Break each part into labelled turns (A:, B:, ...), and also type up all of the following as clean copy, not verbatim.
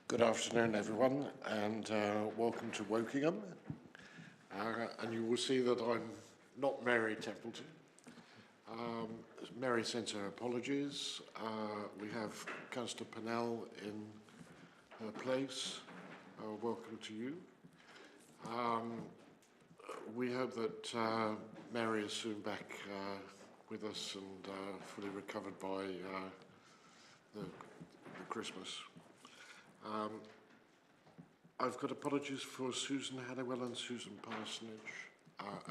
A: Good afternoon, everyone, and welcome to Wokingham. And you will see that I'm not Mary Templeton. Mary sends her apologies. We have Councillor Pennell in her place. Welcome to you. We hope that Mary is soon back with us and fully recovered by the Christmas. I've got apologies for Susan Hannawell and Susan Parsonage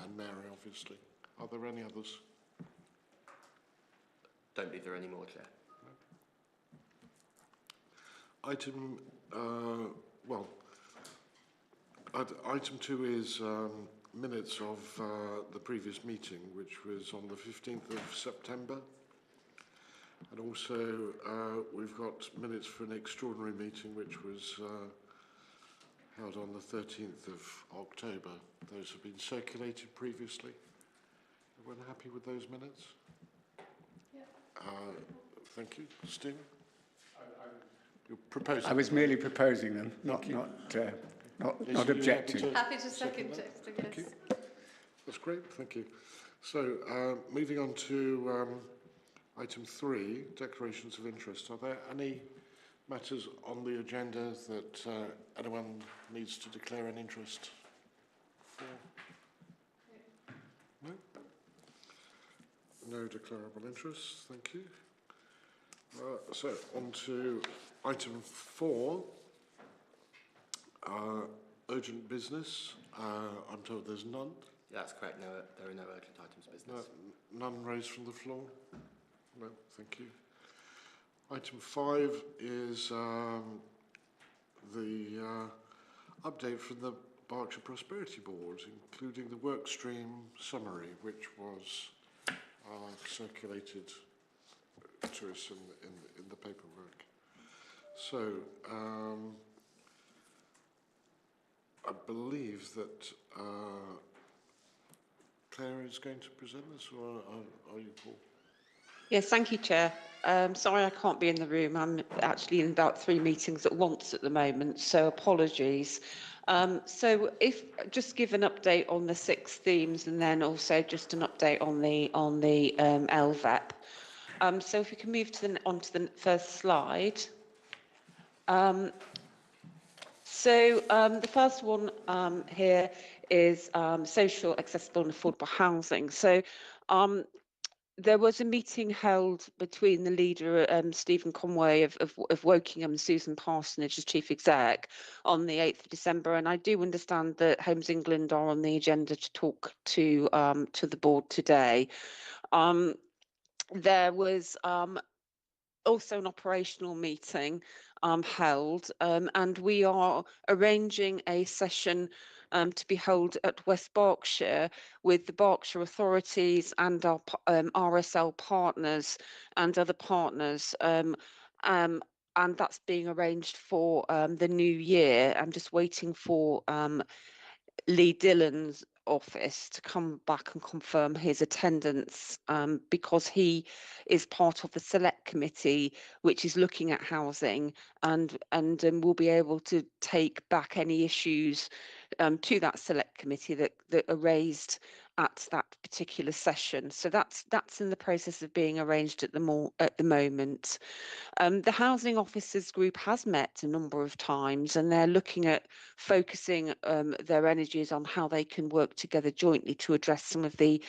A: and Mary, obviously. Are there any others?
B: Don't believe there are any more, Chair.
A: Item, item 2 is minutes of the previous meeting, which was on the 15th of September. And also, we've got minutes for an extraordinary meeting, which was held on the 13th of October. Those have been circulated previously. Everyone happy with those minutes?
C: Yeah.
A: Thank you. Sting? You're proposing.
D: I was merely proposing them, not objecting.
C: Happy to second it, yes.
A: That's great, thank you. So, moving on to item 3, declarations of interest. Are there any matters on the agenda that anyone needs to declare an interest for? No? No declarable interest, thank you. So, on to item 4, urgent business. I'm told there's none.
B: Yeah, that's correct. No, there are no urgent items of business.
A: None raised from the floor? No, thank you. Item 5 is the update from the Berkshire Prosperity Board, including the work stream summary, which was circulated to us in the paperwork. So, I believe that Claire is going to present this, or are you, Paul?
E: Yes, thank you, Chair. Sorry I can't be in the room. I'm actually in about 3 meetings at once at the moment, so apologies. So if just give an update on the 6 themes and then also just an update on the LVEP. So if we can move to onto the first slide. The first one here is social, accessible and affordable housing. So there was a meeting held between the leader, Stephen Conway of Wokingham, and Susan Parsonage as Chief Exec on the 8th of December. And I do understand that Homes England are on the agenda to talk to the board today. There was also an operational meeting held, and we are arranging a session to be held at West Berkshire with the Berkshire authorities and our RSL partners and other partners. And that's being arranged for the new year. I'm just waiting for Lee Dillon's office to come back and confirm his attendance, because he is part of the select committee which is looking at housing, and will be able to take back any issues to that select committee that are raised at that particular session. So that's in the process of being arranged at the moment. The Housing Officers Group has met a number of times, and they're looking at focusing their energies on how they can work together jointly to address some of the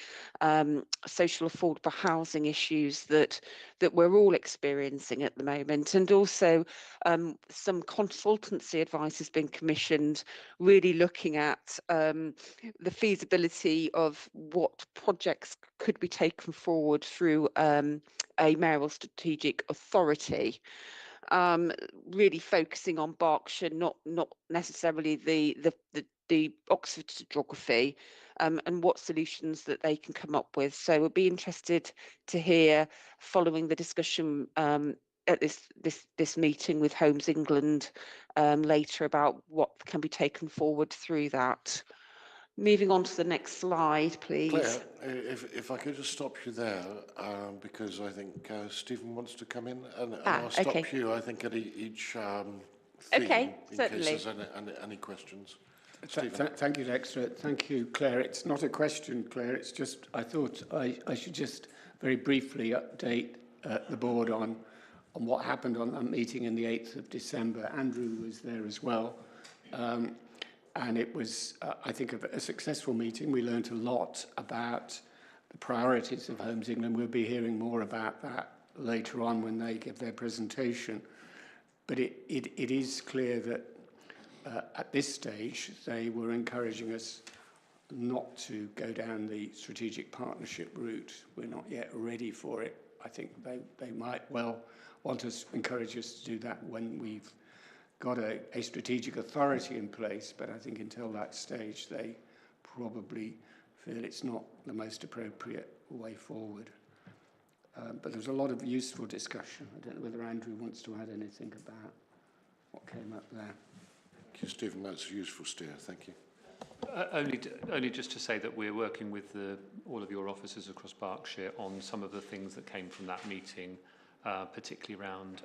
E: social affordable housing issues that we're all experiencing at the moment. And also some consultancy advice has been commissioned, really looking at the feasibility of what projects could be taken forward through a mayoral strategic authority, really focusing on Berkshire, not necessarily the Oxford geography, and what solutions that they can come up with. So we'll be interested to hear, following the discussion at this meeting with Homes England later, about what can be taken forward through that. Moving on to the next slide, please.
A: Claire, if I could just stop you there, because I think Stephen wants to come in, and I'll stop you, I think, at each theme
E: Okay,
A: in
E: certainly.
A: case there's any questions.
D: Thank you, Dexter. Thank you, Claire. It's not a question, Claire. It's just I thought I should just very briefly update the board on what happened on that meeting in the 8th of December. Andrew was there as well. And it was, I think, a successful meeting. We learned a lot about the priorities of Homes England. We'll be hearing more about that later on when they give their presentation. But it is clear that at this stage, they were encouraging us not to go down the strategic partnership route. We're not yet ready for it. I think they might well want us, encourage us to do that when we've got a strategic authority in place, but I think until that stage, they probably feel it's not the most appropriate way forward. But there's a lot of useful discussion. I don't know whether Andrew wants to add anything about what came up there.
A: Thank you, Stephen. That's a useful steer. Thank you.
F: Only just to say that we're working with all of your officers across Berkshire on some of the things that came from that meeting, particularly around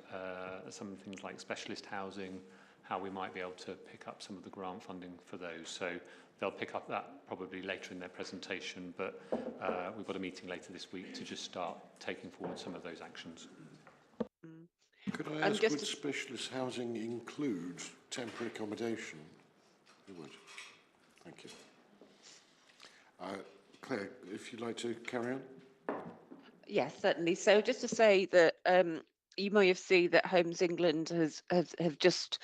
F: some things like specialist housing, how we might be able to pick up some of the grant funding for those. So they'll pick up that probably later in their presentation, but we've got a meeting later this week to just start taking forward some of those actions.
A: Could I ask, would specialist housing include temporary accommodation? It would. Thank you. Claire, if you'd like to carry on.
E: Yes, certainly. So just to say that you may have seen that Homes England have just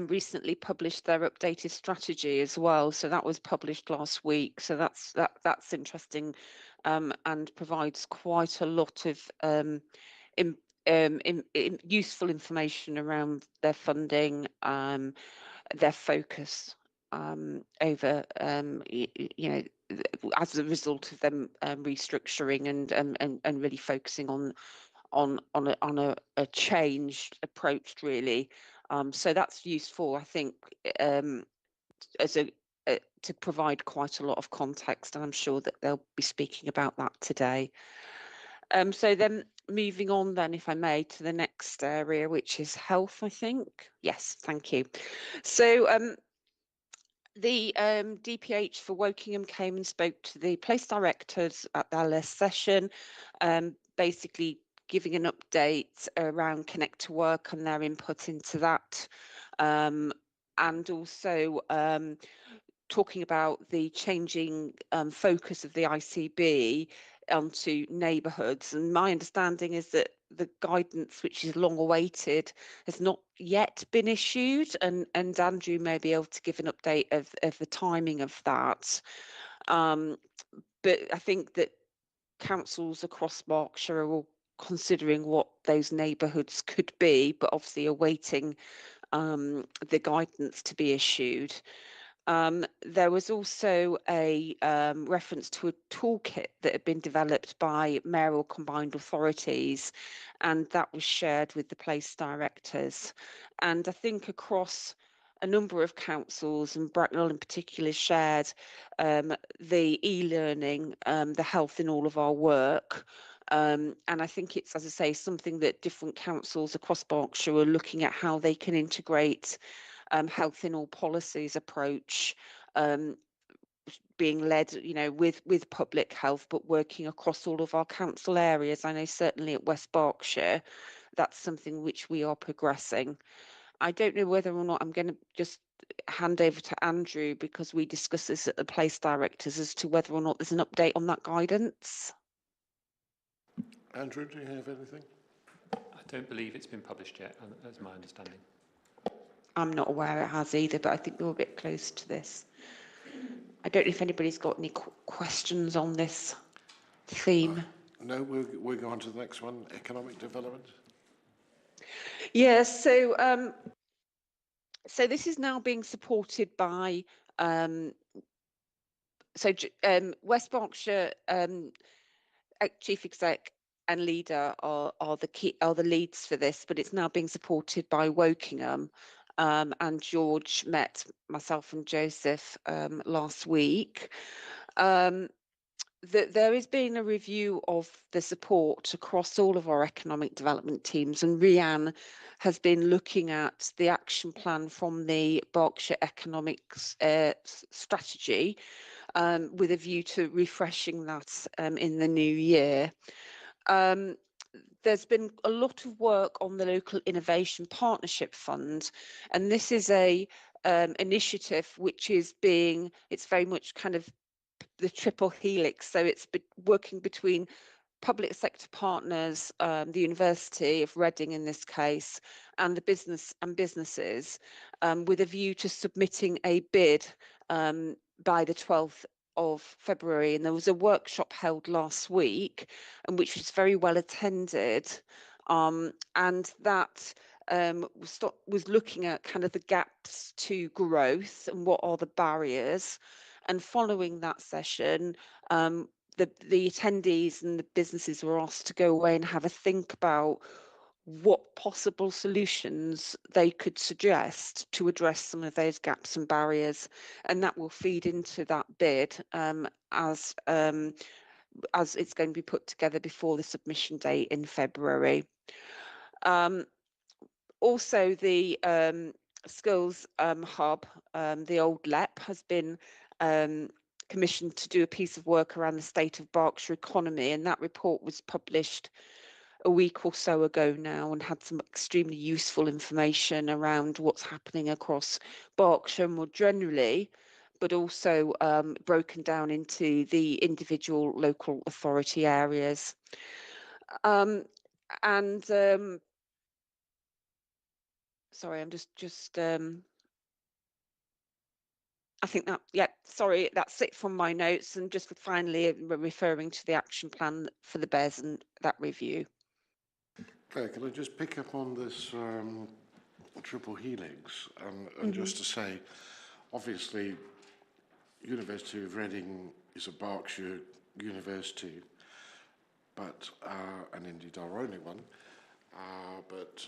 E: recently published their updated strategy as well. So that was published last week. So that's interesting and provides quite a lot of useful information around their funding, their focus over, you know, as a result of them restructuring and really focusing on a changed approach, really. So that's useful, I think, as to provide quite a lot of context, and I'm sure that they'll be speaking about that today. So then moving on then, if I may, to the next area, which is health, I think. Yes, thank you. So the DPH for Wokingham came and spoke to the place directors at their last session, basically giving an update around Connect to Work and their input into that, and also talking about the changing focus of the ICB onto neighbourhoods. And my understanding is that the guidance, which is long awaited, has not yet been issued, and Andrew may be able to give an update of the timing of that. But I think that councils across Berkshire are all considering what those neighbourhoods could be, but obviously awaiting the guidance to be issued. There was also a reference to a toolkit that had been developed by mayoral combined authorities, and that was shared with the place directors. And I think across a number of councils, and Bracknell in particular, shared the e-learning, the health in all of our work. And I think it's, as I say, something that different councils across Berkshire are looking at how they can integrate health in all policies approach, being led, you know, with public health, but working across all of our council areas. I know certainly at West Berkshire, that's something which we are progressing. I don't know whether or not I'm going to just hand over to Andrew, because we discussed this at the place directors as to whether or not there's an update on that guidance.
A: Andrew, do you have anything?
F: I don't believe it's been published yet, that's my understanding.
E: I'm not aware it has either, but I think we're a bit close to this. I don't know if anybody's got any questions on this theme.
A: No, we'll go on to the next one, economic development.
E: Yeah, so this is now being supported by West Berkshire Chief Exec and leader are the leads for this, but it's now being supported by Wokingham. And George met myself and Joseph last week. there is being a review of the support across all of our economic development teams, and Rianne has been looking at the action plan from the Berkshire Economics strategy with a view to refreshing that in the new year. There's been a lot of work on the Local Innovation Partnership Fund, and this is a initiative which is it's very much kind of the triple helix. So it's working between public sector partners, the University of Reading in this case, and the businesses, with a view to submitting a bid by the 12th of February. And there was a workshop held last week, and which was very well attended, and that was looking at kind of the gaps to growth and what are the barriers. And following that session, the attendees and the businesses were asked to go away and have a think about what possible solutions they could suggest to address some of those gaps and barriers, and that will feed into that bid as it's going to be put together before the submission date in February. Also, the Skills Hub, the old LEP, has been commissioned to do a piece of work around the state of Berkshire economy, and that report was published a week or so ago now and had some extremely useful information around what's happening across Berkshire more generally, but also broken down into the individual local authority areas. Sorry, I'm just I think that, yeah, sorry, that's it from my notes. And just finally, referring to the action plan for the BES and that review.
A: Okay, can I just pick up on this triple helix and just to say, obviously, University of Reading is a Berkshire university, but and indeed our only one. But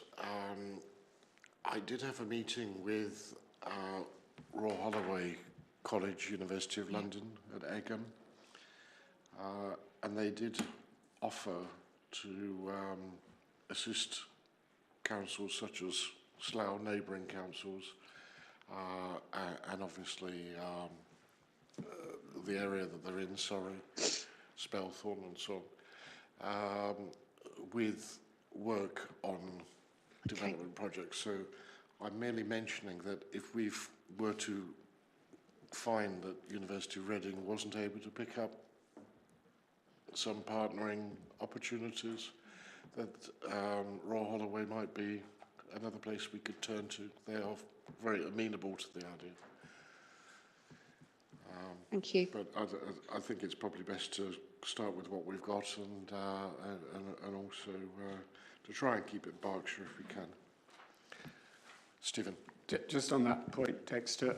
A: I did have a meeting with Royal Holloway College, University of London at Egham, and they did offer to assist councils such as Slough, neighbouring councils, and obviously the area that they're in, Surrey, Spelthorne and so on, with work on development projects. So I'm merely mentioning that if we were to find that University of Reading wasn't able to pick up some partnering opportunities, that Royal Holloway might be another place we could turn to. They are very amenable to the idea.
E: Thank you.
A: But I think it's probably best to start with what we've got and also to try and keep it Berkshire if we can. Stephen.
D: Just on that point, Dexter,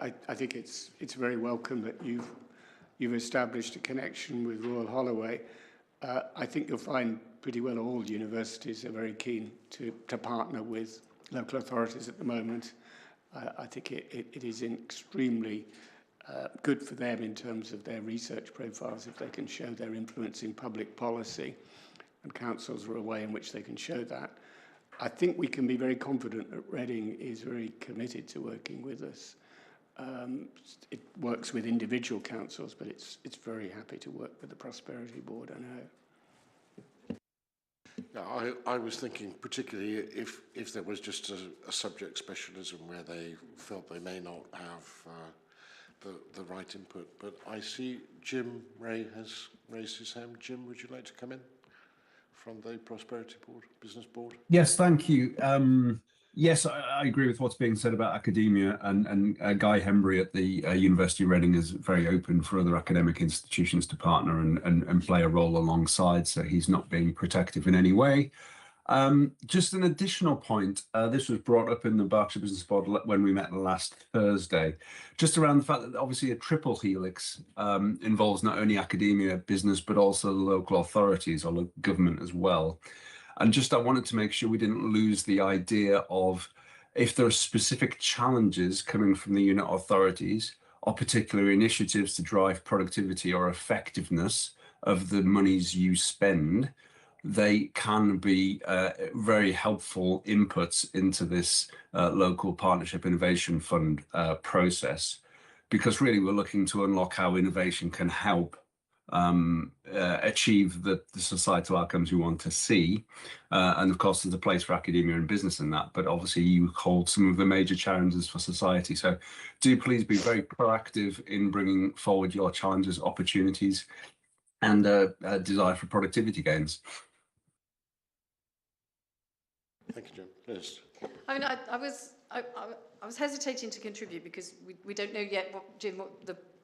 D: I think it's very welcome that you've established a connection with Royal Holloway. I think you'll find pretty well all universities are very keen to partner with local authorities at the moment. I think it is extremely good for them in terms of their research profiles if they can show their influence in public policy, and councils are a way in which they can show that. I think we can be very confident that Reading is very committed to working with us. It works with individual councils, but it's very happy to work with the Prosperity Board, I know.
A: Yeah, I was thinking particularly if there was just a subject specialism where they felt they may not have the right input. But I see Jim Ray has raised his hand. Jim, would you like to come in from the Prosperity Board, Business Board?
G: Yes, thank you. Yes, I agree with what's being said about academia, and Guy Hembry at the University of Reading is very open for other academic institutions to partner and play a role alongside, so he's not being protective in any way. Just an additional point, this was brought up in the Berkshire Business Board when we met last Thursday, just around the fact that obviously a triple helix involves not only academia, business, but also local authorities or government as well. And just I wanted to make sure we didn't lose the idea of if there are specific challenges coming from the unit authorities or particular initiatives to drive productivity or effectiveness of the monies you spend, they can be very helpful inputs into this local partnership innovation fund process, because really we're looking to unlock how innovation can help achieve the societal outcomes we want to see. And of course, there's a place for academia and business in that, but obviously you hold some of the major challenges for society. So do please be very proactive in bringing forward your challenges, opportunities, and desire for productivity gains.
A: Thank you, Jim. Liz.
C: I mean, I was hesitating to contribute because we don't know yet what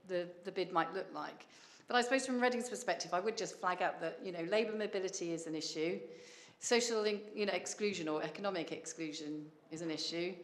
C: the bid might look like. But I suppose from Reading's perspective, I would just flag up that, you know, labour mobility is an issue, social, exclusion or economic exclusion is an issue,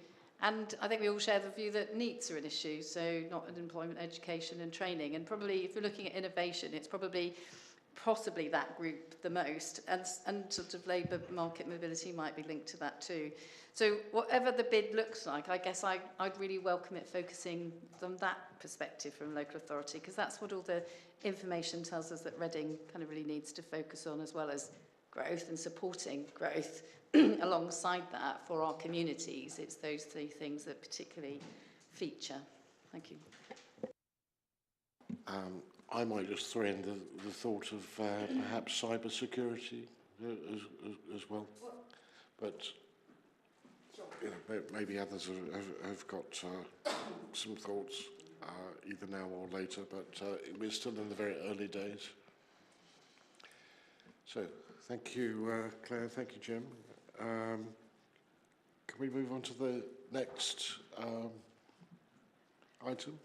C: and I think we all share the view that NEETs are an issue, so not employment, education and training. And probably if you're looking at innovation, it's possibly that group the most, and sort of labour market mobility might be linked to that too. So whatever the bid looks like, I guess I'd really welcome it focusing on that perspective from local authority, because that's what all the information tells us that Reading kind of really needs to focus on, as well as growth and supporting growth alongside that for our communities. It's those three things that particularly feature. Thank you.
A: I might just throw in the thought of perhaps cyber security as well. But you know, maybe others have got some thoughts either now or later, but we're still in the very early days. So thank you, Claire, thank you, Jim. Can we move on to the next item?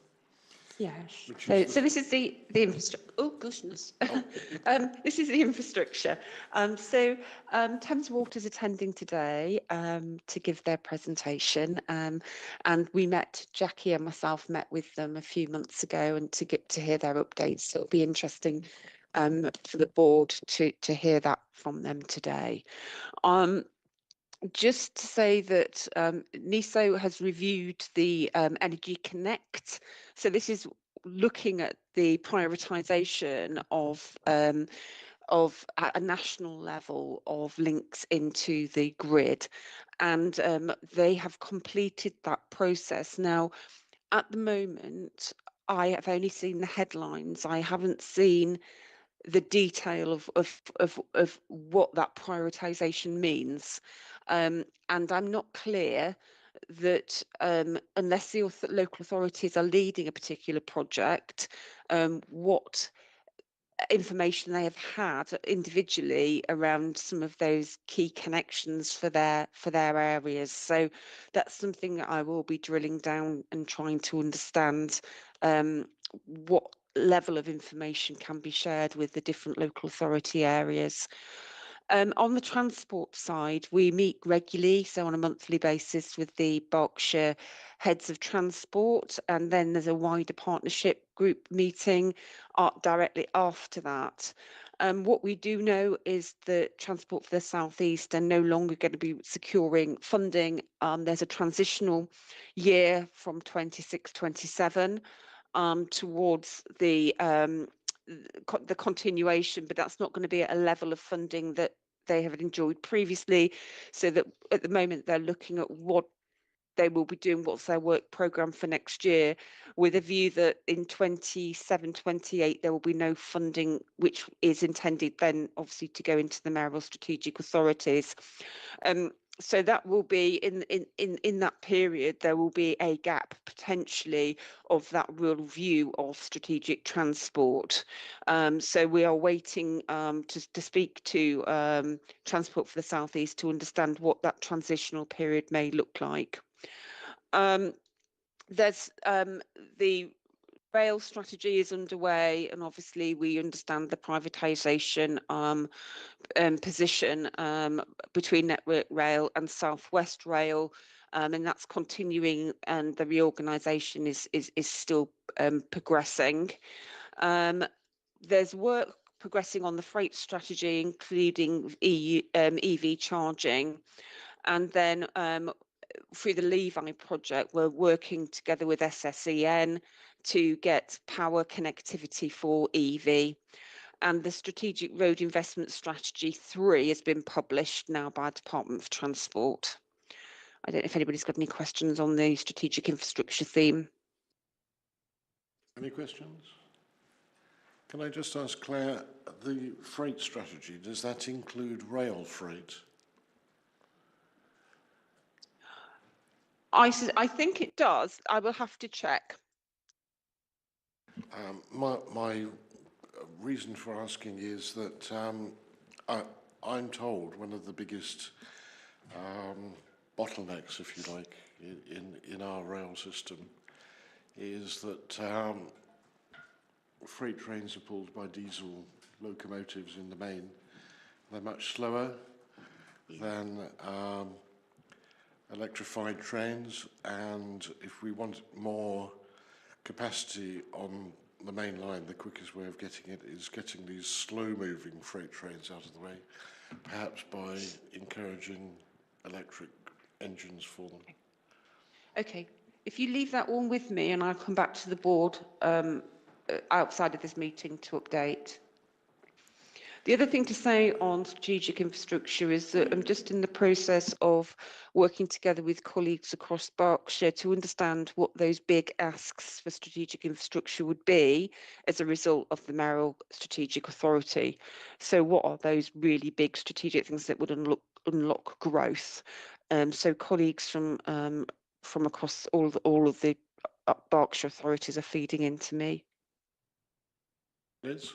E: Yes. So this is the infrastructure. Oh goodness. Oh. This is the infrastructure. Thames Water's attending today to give their presentation, and we met, Jackie and myself met with them a few months ago, and to get to hear their updates. So it'll be interesting for the board to hear that from them today. Just to say that NESO has reviewed the Energy Connect. So this is looking at the prioritisation of at a national level of links into the grid, and they have completed that process. Now, at the moment, I have only seen the headlines. I haven't seen the detail of what that prioritisation means. And I'm not clear that unless the local authorities are leading a particular project, what information they have had individually around some of those key connections for their areas. So that's something that I will be drilling down and trying to understand what level of information can be shared with the different local authority areas. On the transport side, we meet regularly, so on a monthly basis with the Berkshire heads of transport, and then there's a wider partnership group meeting directly after that. What we do know is that Transport for the South East are no longer going to be securing funding. There's a transitional year from 26-27 towards the continuation, but that's not going to be at a level of funding that they have enjoyed previously. So that at the moment they're looking at what they will be doing, what's their work programme for next year, with a view that in 27-28 there will be no funding, which is intended then obviously to go into the mayoral strategic authorities. So that will be in that period, there will be a gap potentially of that real view of strategic transport. So we are waiting to speak to Transport for the South East to understand what that transitional period may look like. There's the rail strategy is underway, and obviously we understand the privatisation position between Network Rail and South West Rail, and that's continuing, and the reorganisation is still progressing. There's work progressing on the freight strategy, including EV charging, and then through the Levi project, we're working together with SSEN to get power connectivity for EV. And the Strategic Road Investment Strategy 3 has been published now by Department for Transport. I don't know if anybody's got any questions on the strategic infrastructure theme.
A: Any questions? Can I just ask Claire, the freight strategy, does that include rail freight?
E: I think it does. I will have to check.
A: My reason for asking is that I'm told one of the biggest bottlenecks, if you like, in our rail system is that freight trains are pulled by diesel locomotives in the main. They're much slower than electrified trains, and if we want more capacity on the main line, the quickest way of getting it is getting these slow-moving freight trains out of the way, perhaps by encouraging electric engines for them.
E: Okay, if you leave that one with me and I'll come back to the board outside of this meeting to update. The other thing to say on strategic infrastructure is that I'm just in the process of working together with colleagues across Berkshire to understand what those big asks for strategic infrastructure would be as a result of the Mayoral Strategic Authority. So what are those really big strategic things that would unlock growth? So colleagues from across all of the Berkshire authorities are feeding into me.
A: Liz?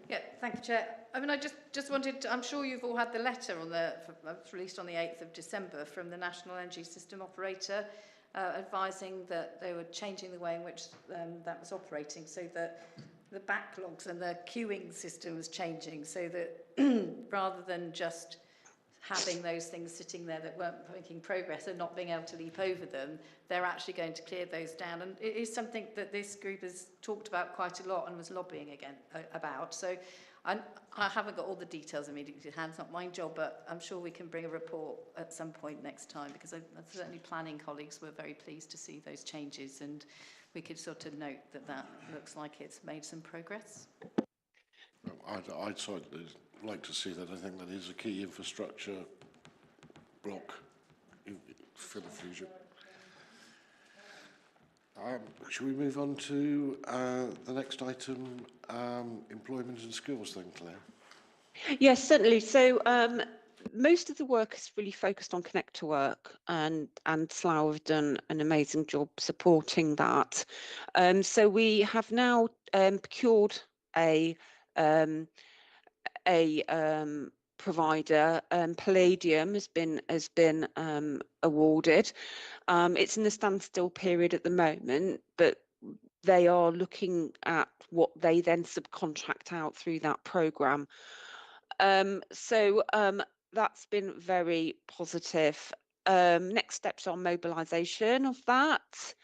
C: Yeah, thank you, Chair. I mean, I just wanted to, I'm sure you've all had the letter on it's released on the 8th of December from the National Energy System Operator advising that they were changing the way in which that was operating, so that the backlogs and the queuing system was changing, so that rather than just having those things sitting there that weren't making progress and not being able to leap over them, they're actually going to clear those down. And it is something that this group has talked about quite a lot and was lobbying again about. So I haven't got all the details immediately to hand. It's not my job, but I'm sure we can bring a report at some point next time, because certainly planning colleagues were very pleased to see those changes, and we could sort of note that that looks like it's made some progress.
A: I'd certainly like to see that. I think that is a key infrastructure block for the future. Shall we move on to the next item, employment and skills then, Claire?
E: Yes, certainly. So most of the work is really focused on Connect to Work, and Slough have done an amazing job supporting that. So we have now procured a provider. Palladium has been awarded. It's in the standstill period at the moment, but they are looking at what they then subcontract out through that programme. So that's been very positive. Next steps are mobilisation of that.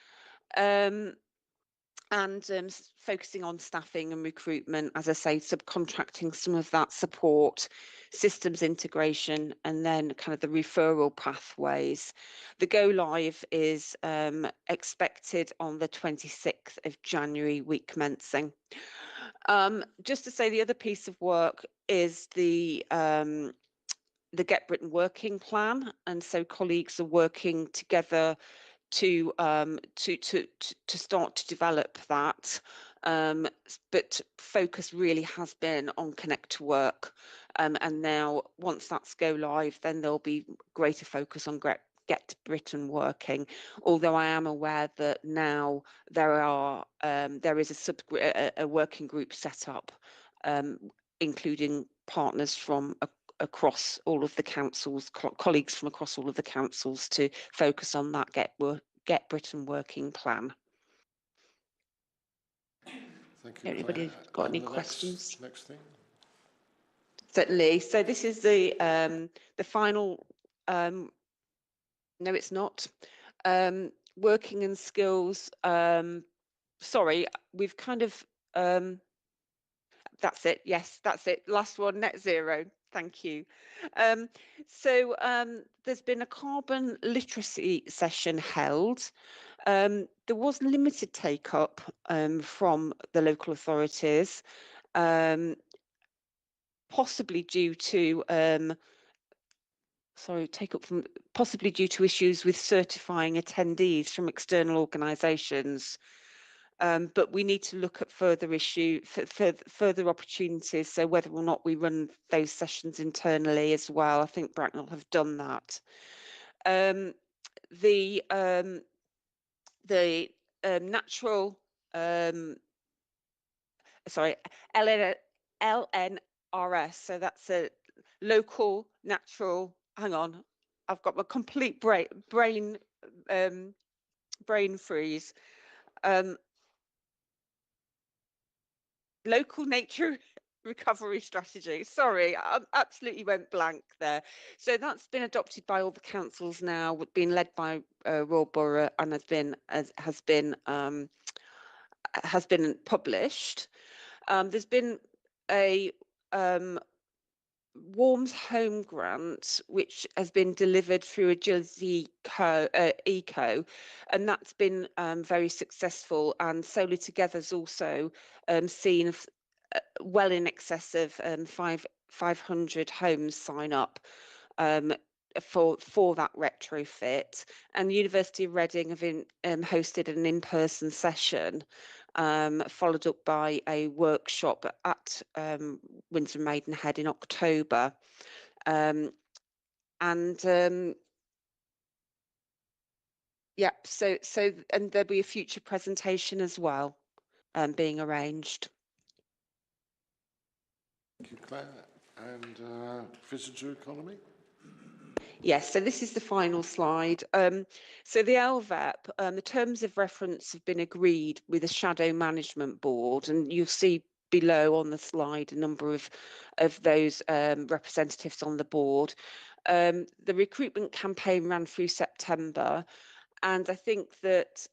E: And focusing on staffing and recruitment, as I say, subcontracting some of that support, systems integration, and then kind of the referral pathways. The go live is expected on the 26th of January, week commencing. Just to say, the other piece of work is the Get Britain Working Plan, and so colleagues are working together to start to develop that, but focus really has been on Connect to Work, and now once that's go live, then there'll be greater focus on Get Britain Working. Although I am aware that now there is a working group set up, including partners from across all of the councils, colleagues from across all of the councils, to focus on that Get Britain Working Plan.
A: Thank you.
E: Anybody got any questions?
A: Next thing.
E: Certainly. So this is the final. No, it's not. Working and skills. Sorry, we've kind of. That's it. Yes, that's it. Last one, net zero. Thank you. There's been a carbon literacy session held. There was limited take-up from the local authorities, possibly due to possibly due to issues with certifying attendees from external organisations. But we need to look at further further opportunities. So whether or not we run those sessions internally as well, I think Bracknell have done that. The natural, sorry, LNRS. So that's a local natural. Hang on, I've got my complete brain freeze. Local nature recovery strategy. Sorry, I absolutely went blank there. So that's been adopted by all the councils now, being led by Royal Borough, and has been published. There's been a Warms Home grant, which has been delivered through Agility Eco, and that's been very successful. And Solar Together's also seen well in excess of 500 homes sign up for that retrofit. And the University of Reading have hosted an in-person session, followed up by a workshop at Windsor Maidenhead in October. Yeah, and there'll be a future presentation as well being arranged.
A: Thank you, Claire. And visitor economy?
E: Yes, so this is the final slide. So the LVEP, the terms of reference have been agreed with the Shadow Management Board, and you'll see below on the slide a number of those representatives on the board. The recruitment campaign ran through September, and I think that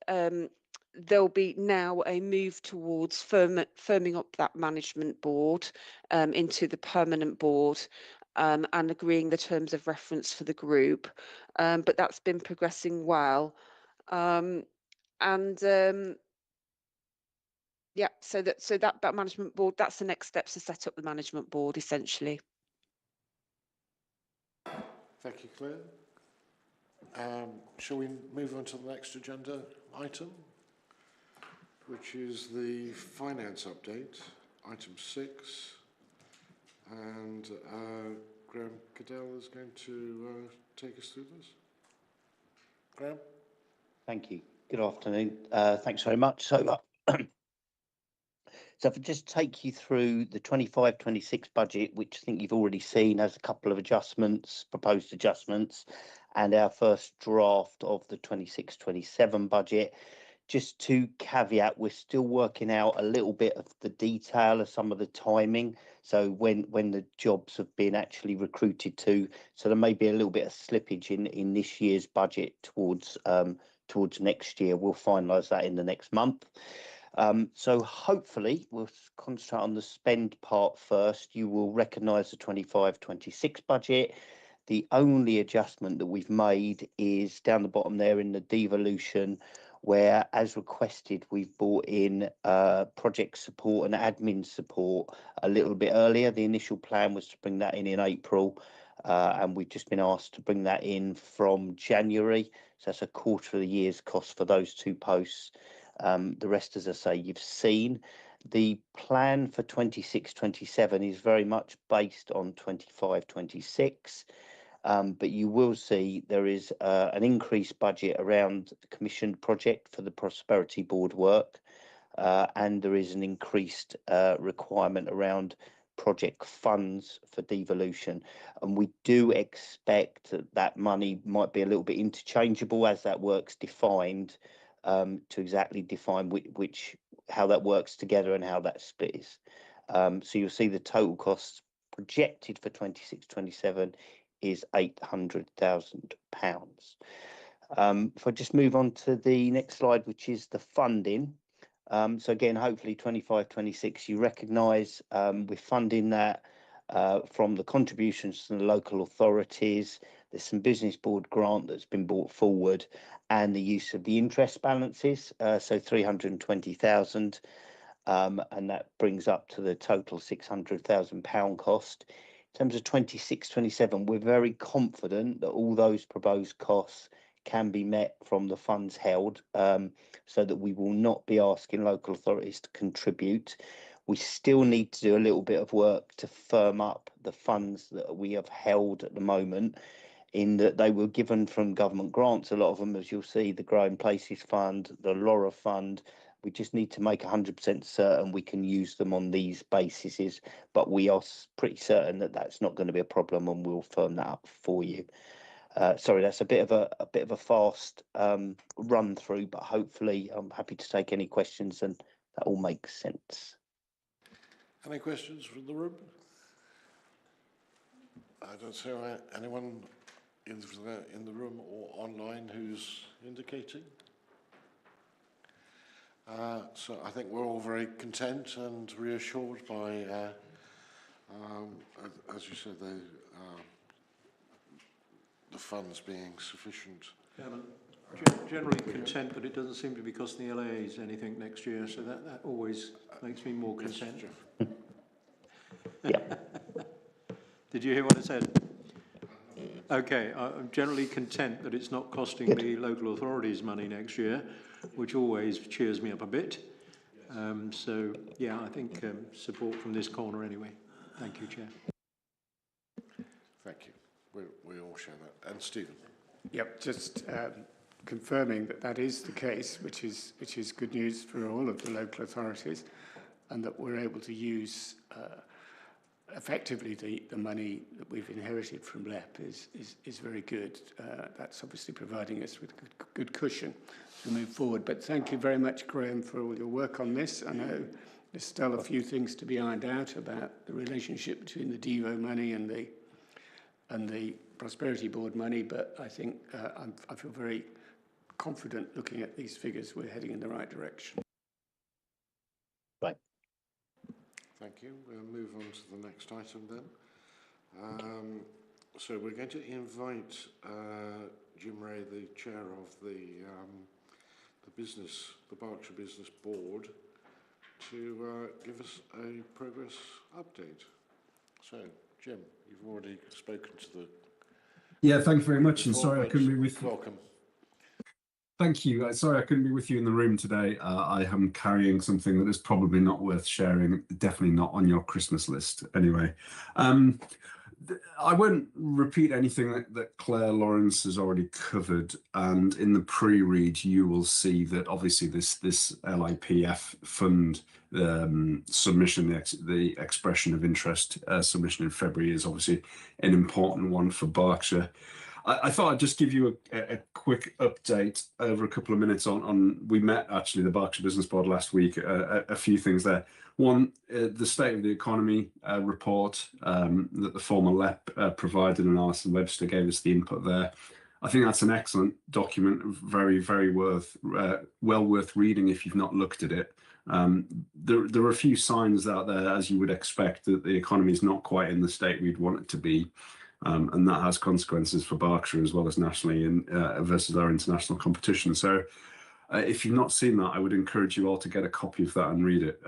E: there'll be now a move towards firming up that management board into the permanent board, and agreeing the terms of reference for the group. But that's been progressing well. Yeah, so that management board, that's the next steps to set up the management board essentially.
A: Thank you, Claire. Shall we move on to the next agenda item, which is the finance update, item 6. And Graham Cadell is going to take us through this. Graham?
H: Thank you. Good afternoon. Thanks very much. So, so if I just take you through the 25-26 budget, which I think you've already seen has a couple of adjustments, proposed adjustments, and our first draft of the 26-27 budget. Just to caveat, we're still working out a little bit of the detail of some of the timing. So when the jobs have been actually recruited to, so there may be a little bit of slippage in this year's budget towards next year. We'll finalise that in the next month. So hopefully we'll concentrate on the spend part first. You will recognise the 25-26 budget. The only adjustment that we've made is down the bottom there in the devolution, where, as requested, we've brought in project support and admin support a little bit earlier. The initial plan was to bring that in April, and we've just been asked to bring that in from January. So that's a quarter of the year's cost for those two posts. The rest, as I say, you've seen. The plan for 26-27 is very much based on 25-26. But you will see there is an increased budget around the commissioned project for the Prosperity Board work, and there is an increased requirement around project funds for devolution. And we do expect that that money might be a little bit interchangeable as that work's defined, to exactly define how that works together and how that split is. So you'll see the total costs projected for 26-27 is £800,000. If I just move on to the next slide, which is the funding. So again, hopefully 25-26, you recognise we're funding that from the contributions to the local authorities. There's some business board grant that's been brought forward, and the use of the interest balances, so 320,000, and that brings up to the total £600,000 cost. In terms of 26-27, we're very confident that all those proposed costs can be met from the funds held, so that we will not be asking local authorities to contribute. We still need to do a little bit of work to firm up the funds that we have held at the moment, in that they were given from government grants, a lot of them, as you'll see, the Growing Places Fund, the Laura Fund. We just need to make 100% certain we can use them on these bases, but we are pretty certain that that's not going to be a problem, and we'll firm that up for you. Sorry, that's a bit of a fast run through, but hopefully I'm happy to take any questions, and that all makes sense.
A: Any questions from the room? I don't see anyone in the room or online who's indicating. So I think we're all very content and reassured by, as you said, the funds being sufficient.
I: Generally content, but it doesn't seem to be costing the LAs anything next year, so that always makes me more content.
H: Yeah.
I: Did you hear what I said? Okay, I'm generally content that it's not costing the local authorities money next year, which always cheers me up a bit. So, yeah, I think support from this corner anyway. Thank you, Chair.
A: Thank you. We all share that. And Stephen?
D: Yep, just confirming that that is the case, which is good news for all of the local authorities, and that we're able to use effectively the money that we've inherited from LEP is very good. That's obviously providing us with good cushion to move forward. But thank you very much, Graham, for all your work on this. I know there's still a few things to be ironed out about the relationship between the DEVO money and the Prosperity Board money, but I think I feel very confident looking at these figures. We're heading in the right direction.
H: Right.
A: Thank you. We'll move on to the next item then. So we're going to invite Jim Ray, the chair of the Berkshire Business Board, to give us a progress update. So, Jim, you've already spoken to the...
G: Yeah, thank you very much, and sorry I couldn't be with you.
A: Welcome.
G: Thank you. Sorry I couldn't be with you in the room today. I am carrying something that is probably not worth sharing, definitely not on your Christmas list. Anyway, I won't repeat anything that Claire Lawrence has already covered, and in the pre-read you will see that obviously this LIPF fund submission, the expression of interest submission in February, is obviously an important one for Berkshire. I thought I'd just give you a quick update over a couple of minutes on we met actually the Berkshire Business Board last week, a few things there. One, the State of the Economy report that the former LEP provided, and Alison Webster gave us the input there. I think that's an excellent document, very, very well worth reading if you've not looked at it. There are a few signs out there, as you would expect, that the economy is not quite in the state we'd want it to be. And that has consequences for Berkshire as well as nationally and versus our international competition. So if you've not seen that, I would encourage you all to get a copy of that and read it.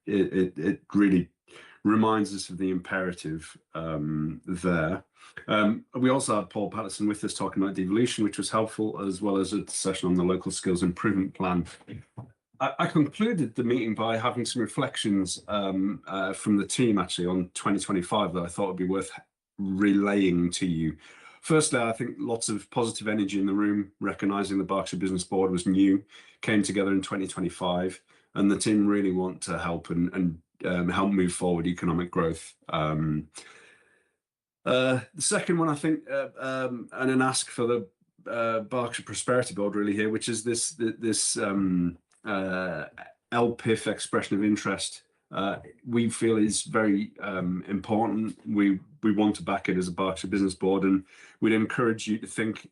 G: It really reminds us of the imperative there. We also had Paul Patterson with us talking about devolution, which was helpful, as well as a session on the local skills improvement plan. I concluded the meeting by having some reflections from the team actually on 2025 that I thought would be worth relaying to you. Firstly, I think lots of positive energy in the room, recognising the Berkshire Business Board was new, came together in 2025, and the team really want to help and help move forward economic growth. The second one, I think, and an ask for the Berkshire Prosperity Board really here, which is this LPIF expression of interest. We feel is very important. We want to back it as a Berkshire Business Board, and we'd encourage you to think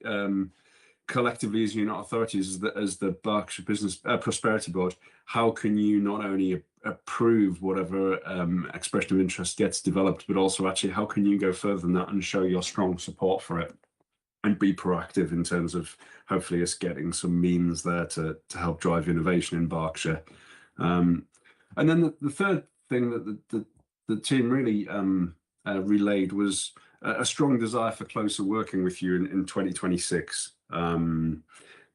G: collectively as unit authorities, as the Berkshire Business Prosperity Board, how can you not only approve whatever expression of interest gets developed, but also actually how can you go further than that and show your strong support for it and be proactive in terms of hopefully us getting some means there to help drive innovation in Berkshire. And then the third thing that the team really relayed was a strong desire for closer working with you in 2026.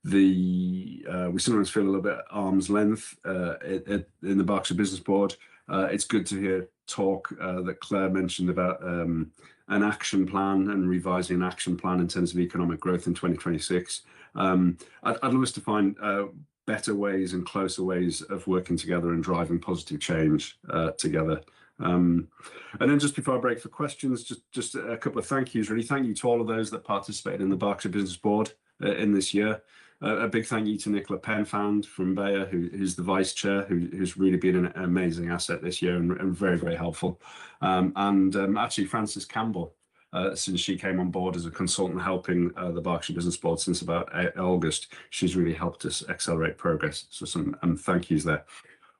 G: We sometimes feel a little bit at arm's length in the Berkshire Business Board. It's good to hear talk that Claire mentioned about an action plan and revising an action plan in terms of economic growth in 2026. I'd love us to find better ways and closer ways of working together and driving positive change together. And then just before I break for questions, just a couple of thank yous really. Thank you to all of those that participated in the Berkshire Business Board in this year. A big thank you to Nicola Penfound from Bayer, who's the vice chair, who's really been an amazing asset this year and very, very helpful. Actually Frances Campbell, since she came on board as a consultant helping the Berkshire Business Board since about August, she's really helped us accelerate progress. So some thank yous there.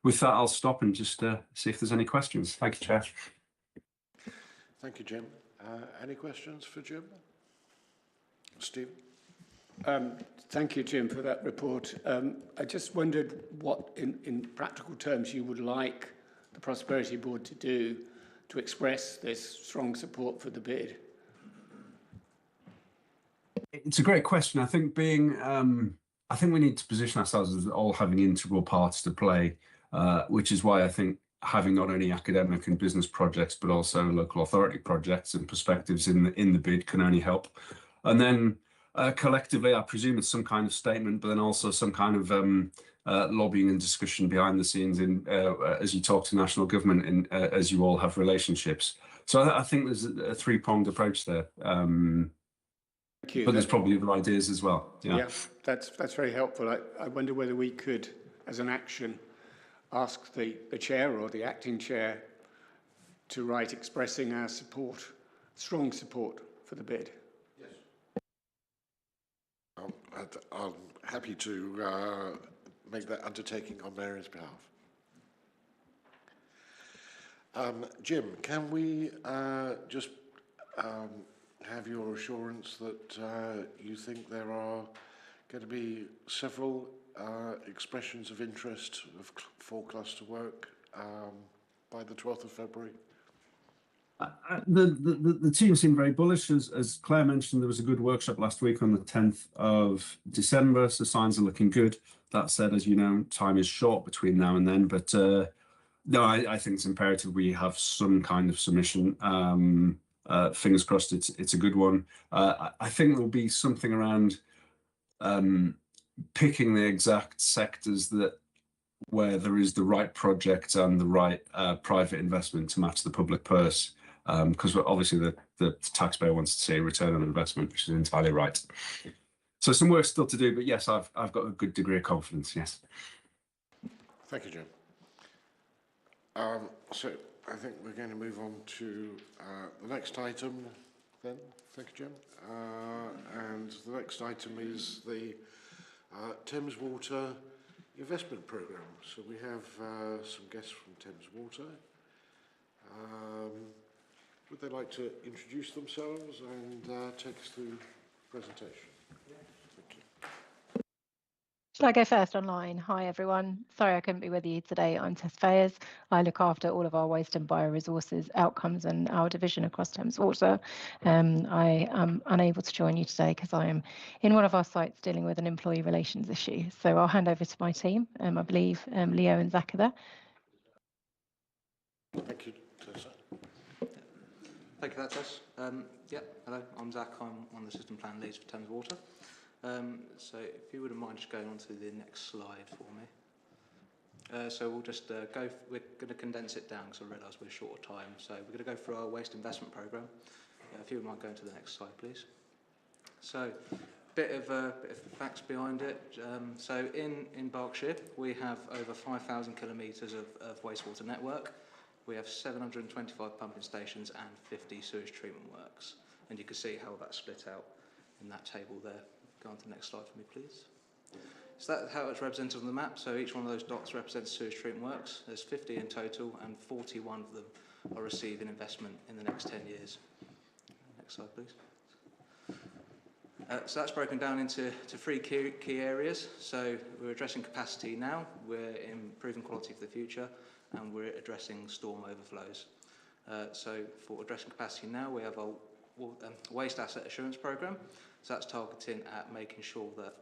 G: With that, I'll stop and just see if there's any questions. Thank you, Chair.
A: Thank you, Jim. Any questions for Jim? Steve?
D: Thank you, Jim, for that report. I just wondered what, in practical terms, you would like the Prosperity Board to do to express this strong support for the bid.
G: It's a great question. I think I think we need to position ourselves as all having integral parts to play, which is why I think having not only academic and business projects, but also local authority projects and perspectives in the bid can only help. And then collectively, I presume it's some kind of statement, but then also some kind of lobbying and discussion behind the scenes as you talk to national government and as you all have relationships. So I think there's a three-pronged approach there.
D: Thank you.
G: But there's probably other ideas as well.
D: Yeah, that's very helpful. I wonder whether we could, as an action, ask the chair or the acting chair to write expressing our support, strong support for the bid.
A: Yes. I'm happy to make that undertaking on Mary's behalf. Jim, can we just have your assurance that you think there are going to be several expressions of interest for cluster work by the 12th of February?
G: The team seemed very bullish. As Claire mentioned, there was a good workshop last week on the 10th of December, so signs are looking good. That said, as you know, time is short between now and then, but no, I think it's imperative we have some kind of submission. Fingers crossed it's a good one. I think there'll be something around picking the exact sectors where there is the right project and the right private investment to match the public purse, because obviously the taxpayer wants to see a return on investment, which is entirely right. So some work still to do, but yes, I've got a good degree of confidence. Yes.
A: Thank you, Jim. So I think we're going to move on to the next item then. Thank you, Jim. And the next item is the Thames Water investment programme. So we have some guests from Thames Water. Would they like to introduce themselves and take us through the presentation? Thank you.
J: Shall I go first online? Hi everyone. Sorry I couldn't be with you today. I'm Tess Fayers. I look after all of our waste and bioresources outcomes and our division across Thames Water. I am unable to join you today because I am in one of our sites dealing with an employee relations issue. So I'll hand over to my team. I believe Leo and Zach are there.
A: Thank you, Tessa.
B: Thank you for that, Tess. Hello, I'm Zach. I'm one of the system plan leads for Thames Water. So if you wouldn't mind just going on to the next slide for me. So we'll just we're going to condense it down because I realise we're short of time. So we're going to go through our waste investment programme. If you wouldn't mind going to the next slide, please. So bit of facts behind it. So in Berkshire, we have over 5,000 kilometres of wastewater network. We have 725 pumping stations and 50 sewage treatment works. And you can see how that's split out in that table there. go on to the next slide for me, please. So that's how it's represented on the map. So each one of those dots represents sewage treatment works. There's 50 in total, and 41 of them are receiving investment in the next 10 years. Next slide, please. So that's broken down into three key areas. So we're addressing capacity now, we're improving quality for the future, and we're addressing storm overflows. So for addressing capacity now, we have our waste asset assurance programme. So that's targeting at making sure that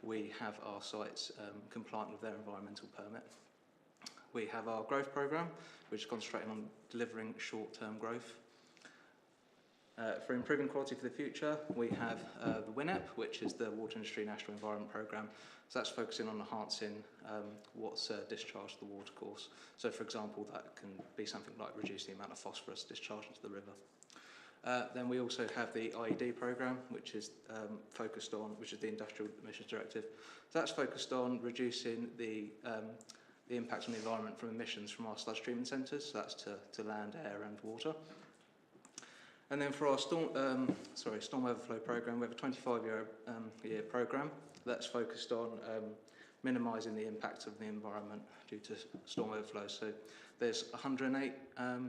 B: we have our sites compliant with their environmental permit. We have our growth programme, which is concentrating on delivering short-term growth. For improving quality for the future, we have the WINEP, which is the Water Industry National Environment Programme. So that's focusing on enhancing what's discharged to the watercourse. So for example, that can be something like reduce the amount of phosphorus discharged into the river. Then we also have the IED programme, which is focused on, which is the Industrial Emissions Directive. So that's focused on reducing the impact on the environment from emissions from our sludge treatment centres. So that's to land, air and water. And then for our storm overflow programme, we have a 25-year programme that's focused on minimising the impact of the environment due to storm overflows. So there's 108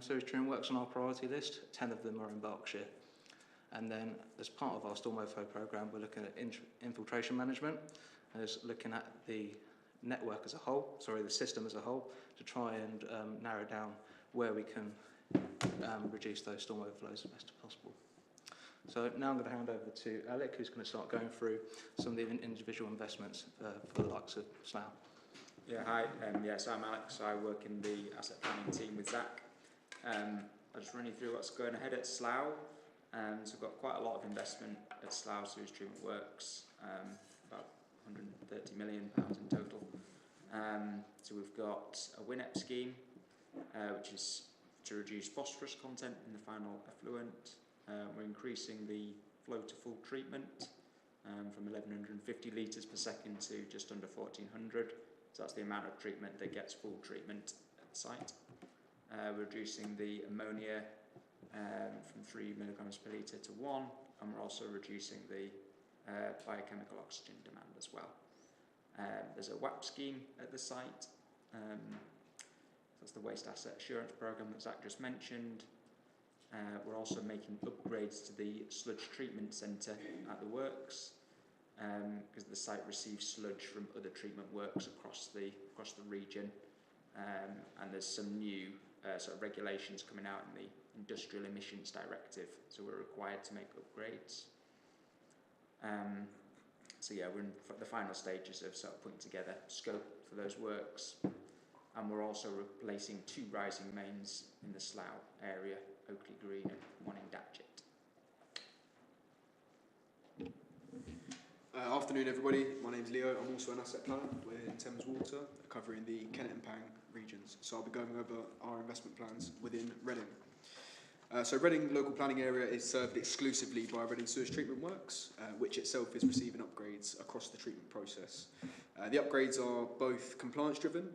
B: sewage treatment works on our priority list, 10 of them are in Berkshire. And then as part of our storm overflow programme, we're looking at infiltration management, and it's looking at the network as a whole, the system as a whole, to try and narrow down where we can reduce those storm overflows as best as possible. So now I'm going to hand over to Alec, who's going to start going through some of the individual investments for the likes of Slough.
K: Yeah, hi. So I'm Alex. I work in the asset planning team with Zach. I'll just run you through what's going ahead at Slough. So we've got quite a lot of investment at Slough Sewage Treatment Works, about £130 million in total. So we've got a WINEP scheme, which is to reduce phosphorus content in the final effluent. We're increasing the flow to full treatment from 1,150 litres per second to just under 1,400. So that's the amount of treatment that gets full treatment at the site. We're reducing the ammonia from 3 milligrams per litre to 1, and we're also reducing the biochemical oxygen demand as well. There's a WAP scheme at the site. That's the Waste Asset Assurance Programme that Zach just mentioned. We're also making upgrades to the sludge treatment centre at the works, because the site receives sludge from other treatment works across the region, and there's some new sort of regulations coming out in the Industrial Emissions Directive, so we're required to make upgrades. So yeah, we're in the final stages of sort of putting together scope for those works. And we're also replacing 2 rising mains in the Slough area, Oakley Green and one in Datchet.
L: Afternoon everybody, my name's Leo, I'm also an asset planner. We're in Thames Water, covering the Kennet and Pang regions. So I'll be going over our investment plans within Reading. So Reading local planning area is served exclusively by Reading Sewage Treatment Works, which itself is receiving upgrades across the treatment process. The upgrades are both compliance driven,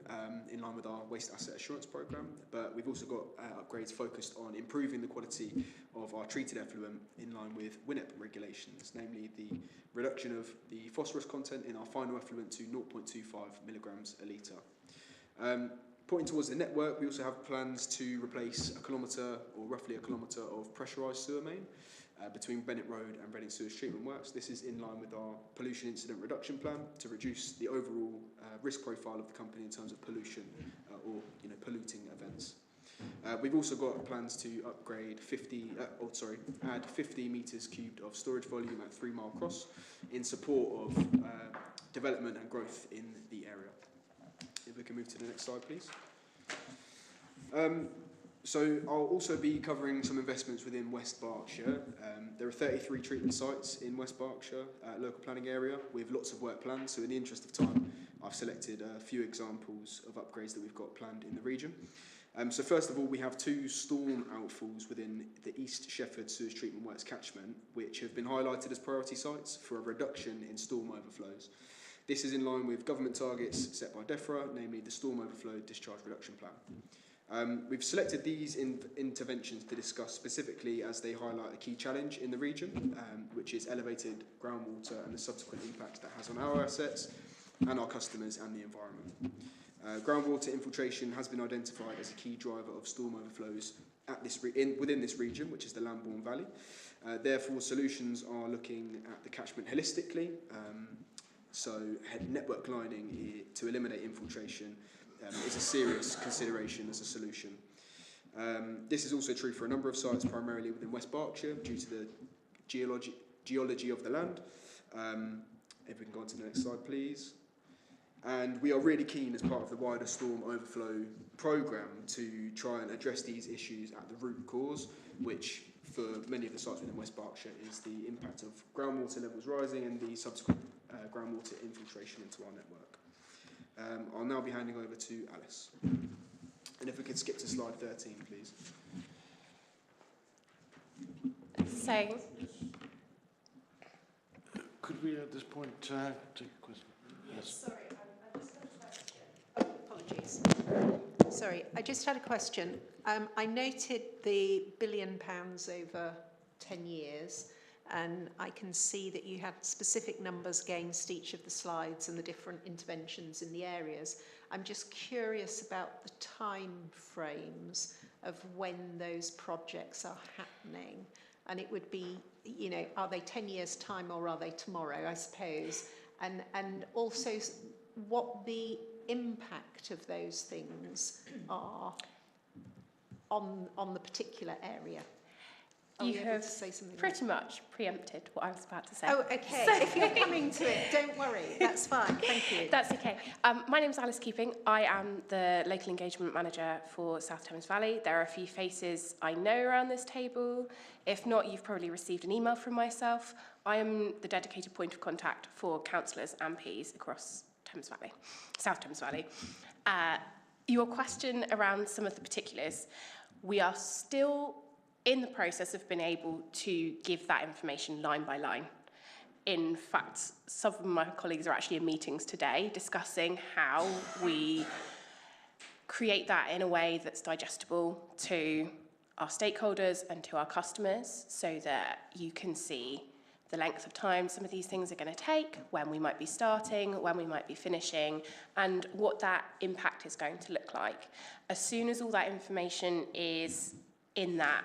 L: in line with our Waste Asset Assurance Programme, but we've also got upgrades focused on improving the quality of our treated effluent in line with WINEP regulations, namely the reduction of the phosphorus content in our final effluent to 0.25 milligrams a litre. Pointing towards the network, we also have plans to replace a kilometre or roughly a kilometre of pressurised sewer main between Bennett Road and Reading Sewage Treatment Works. This is in line with our pollution incident reduction plan to reduce the overall risk profile of the company in terms of pollution or polluting events. We've also got plans to upgrade add 50 metres cubed of storage volume at 3 Mile Cross in support of development and growth in the area. If we can move to the next slide, please. So I'll also be covering some investments within West Berkshire. There are 33 treatment sites in West Berkshire local planning area with lots of work planned. So in the interest of time, I've selected a few examples of upgrades that we've got planned in the region. So first of all, we have 2 storm outfalls within the East Shefford Sewage Treatment Works catchment, which have been highlighted as priority sites for a reduction in storm overflows. This is in line with government targets set by DEFRA, namely the Storm Overflow Discharge Reduction Plan. We've selected these interventions to discuss specifically as they highlight a key challenge in the region, which is elevated groundwater and the subsequent impacts that has on our assets and our customers and the environment. Groundwater infiltration has been identified as a key driver of storm overflows at within this region, which is the Lambourne Valley. Therefore, solutions are looking at the catchment holistically. So network lining to eliminate infiltration is a serious consideration as a solution. This is also true for a number of sites, primarily within West Berkshire, due to the geology of the land. If we can go on to the next slide, please. And we are really keen, as part of the wider storm overflow programme, to try and address these issues at the root cause, which for many of the sites within West Berkshire is the impact of groundwater levels rising and the subsequent groundwater infiltration into our network. I'll now be handing over to Alice. And if we could skip to slide 13, please.
M: So,
A: could we at this point take a question? Yes.
N: Sorry, I just had a question. Apologies. Sorry, I just had a question. I noted the £1 billion over 10 years, and I can see that you had specific numbers against each of the slides and the different interventions in the areas. I'm just curious about the time frames of when those projects are happening. And it would be, you know, are they 10 years' time or are they tomorrow, I suppose? And also what the impact of those things are on the particular area.
M: You have pretty much preempted what I was about to say.
N: Oh, okay. So, if you're coming to it, don't worry. That's fine. Thank you.
M: That's okay. My name's Alice Keeping. I am the Local Engagement Manager for South Thames Valley. There are a few faces I know around this table. If not, you've probably received an email from myself. I am the dedicated point of contact for councillors and MPs across Thames Valley, South Thames Valley. Your question around some of the particulars, we are still in the process of being able to give that information line by line. In fact, some of my colleagues are actually in meetings today discussing how we create that in a way that's digestible to our stakeholders and to our customers, so that you can see the length of time some of these things are going to take, when we might be starting, when we might be finishing, and what that impact is going to look like. As soon as all that information is in that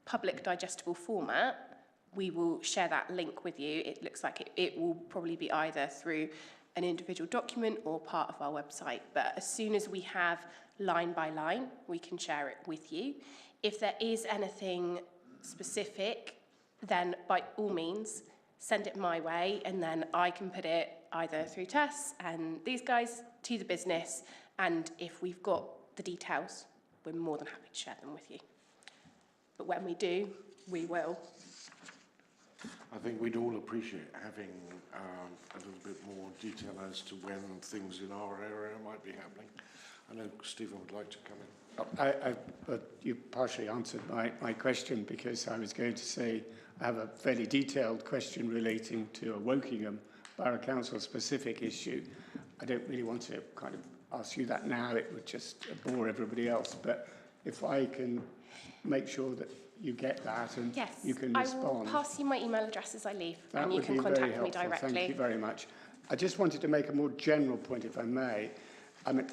M: public digestible format, we will share that link with you. It looks like it will probably be either through an individual document or part of our website. But as soon as we have line by line, we can share it with you. If there is anything specific, then by all means, send it my way, and then I can put it either through Tess and these guys to the business. And if we've got the details, we're more than happy to share them with you. But when we do, we will.
A: I think we'd all appreciate having a little bit more detail as to when things in our area might be happening. I know Stephen would like to come in.
D: But you partially answered my question, because I was going to say I have a fairly detailed question relating to a Wokingham Borough Council specific issue. I don't really want to kind of ask you that now, it would just bore everybody else. But if I can make sure that you get that and
M: yes,
D: you can respond.
M: I will pass you my email address as I leave,
D: that
M: and you can contact me directly.
D: Thank you very much. I just wanted to make a more general point, if I may. I mean,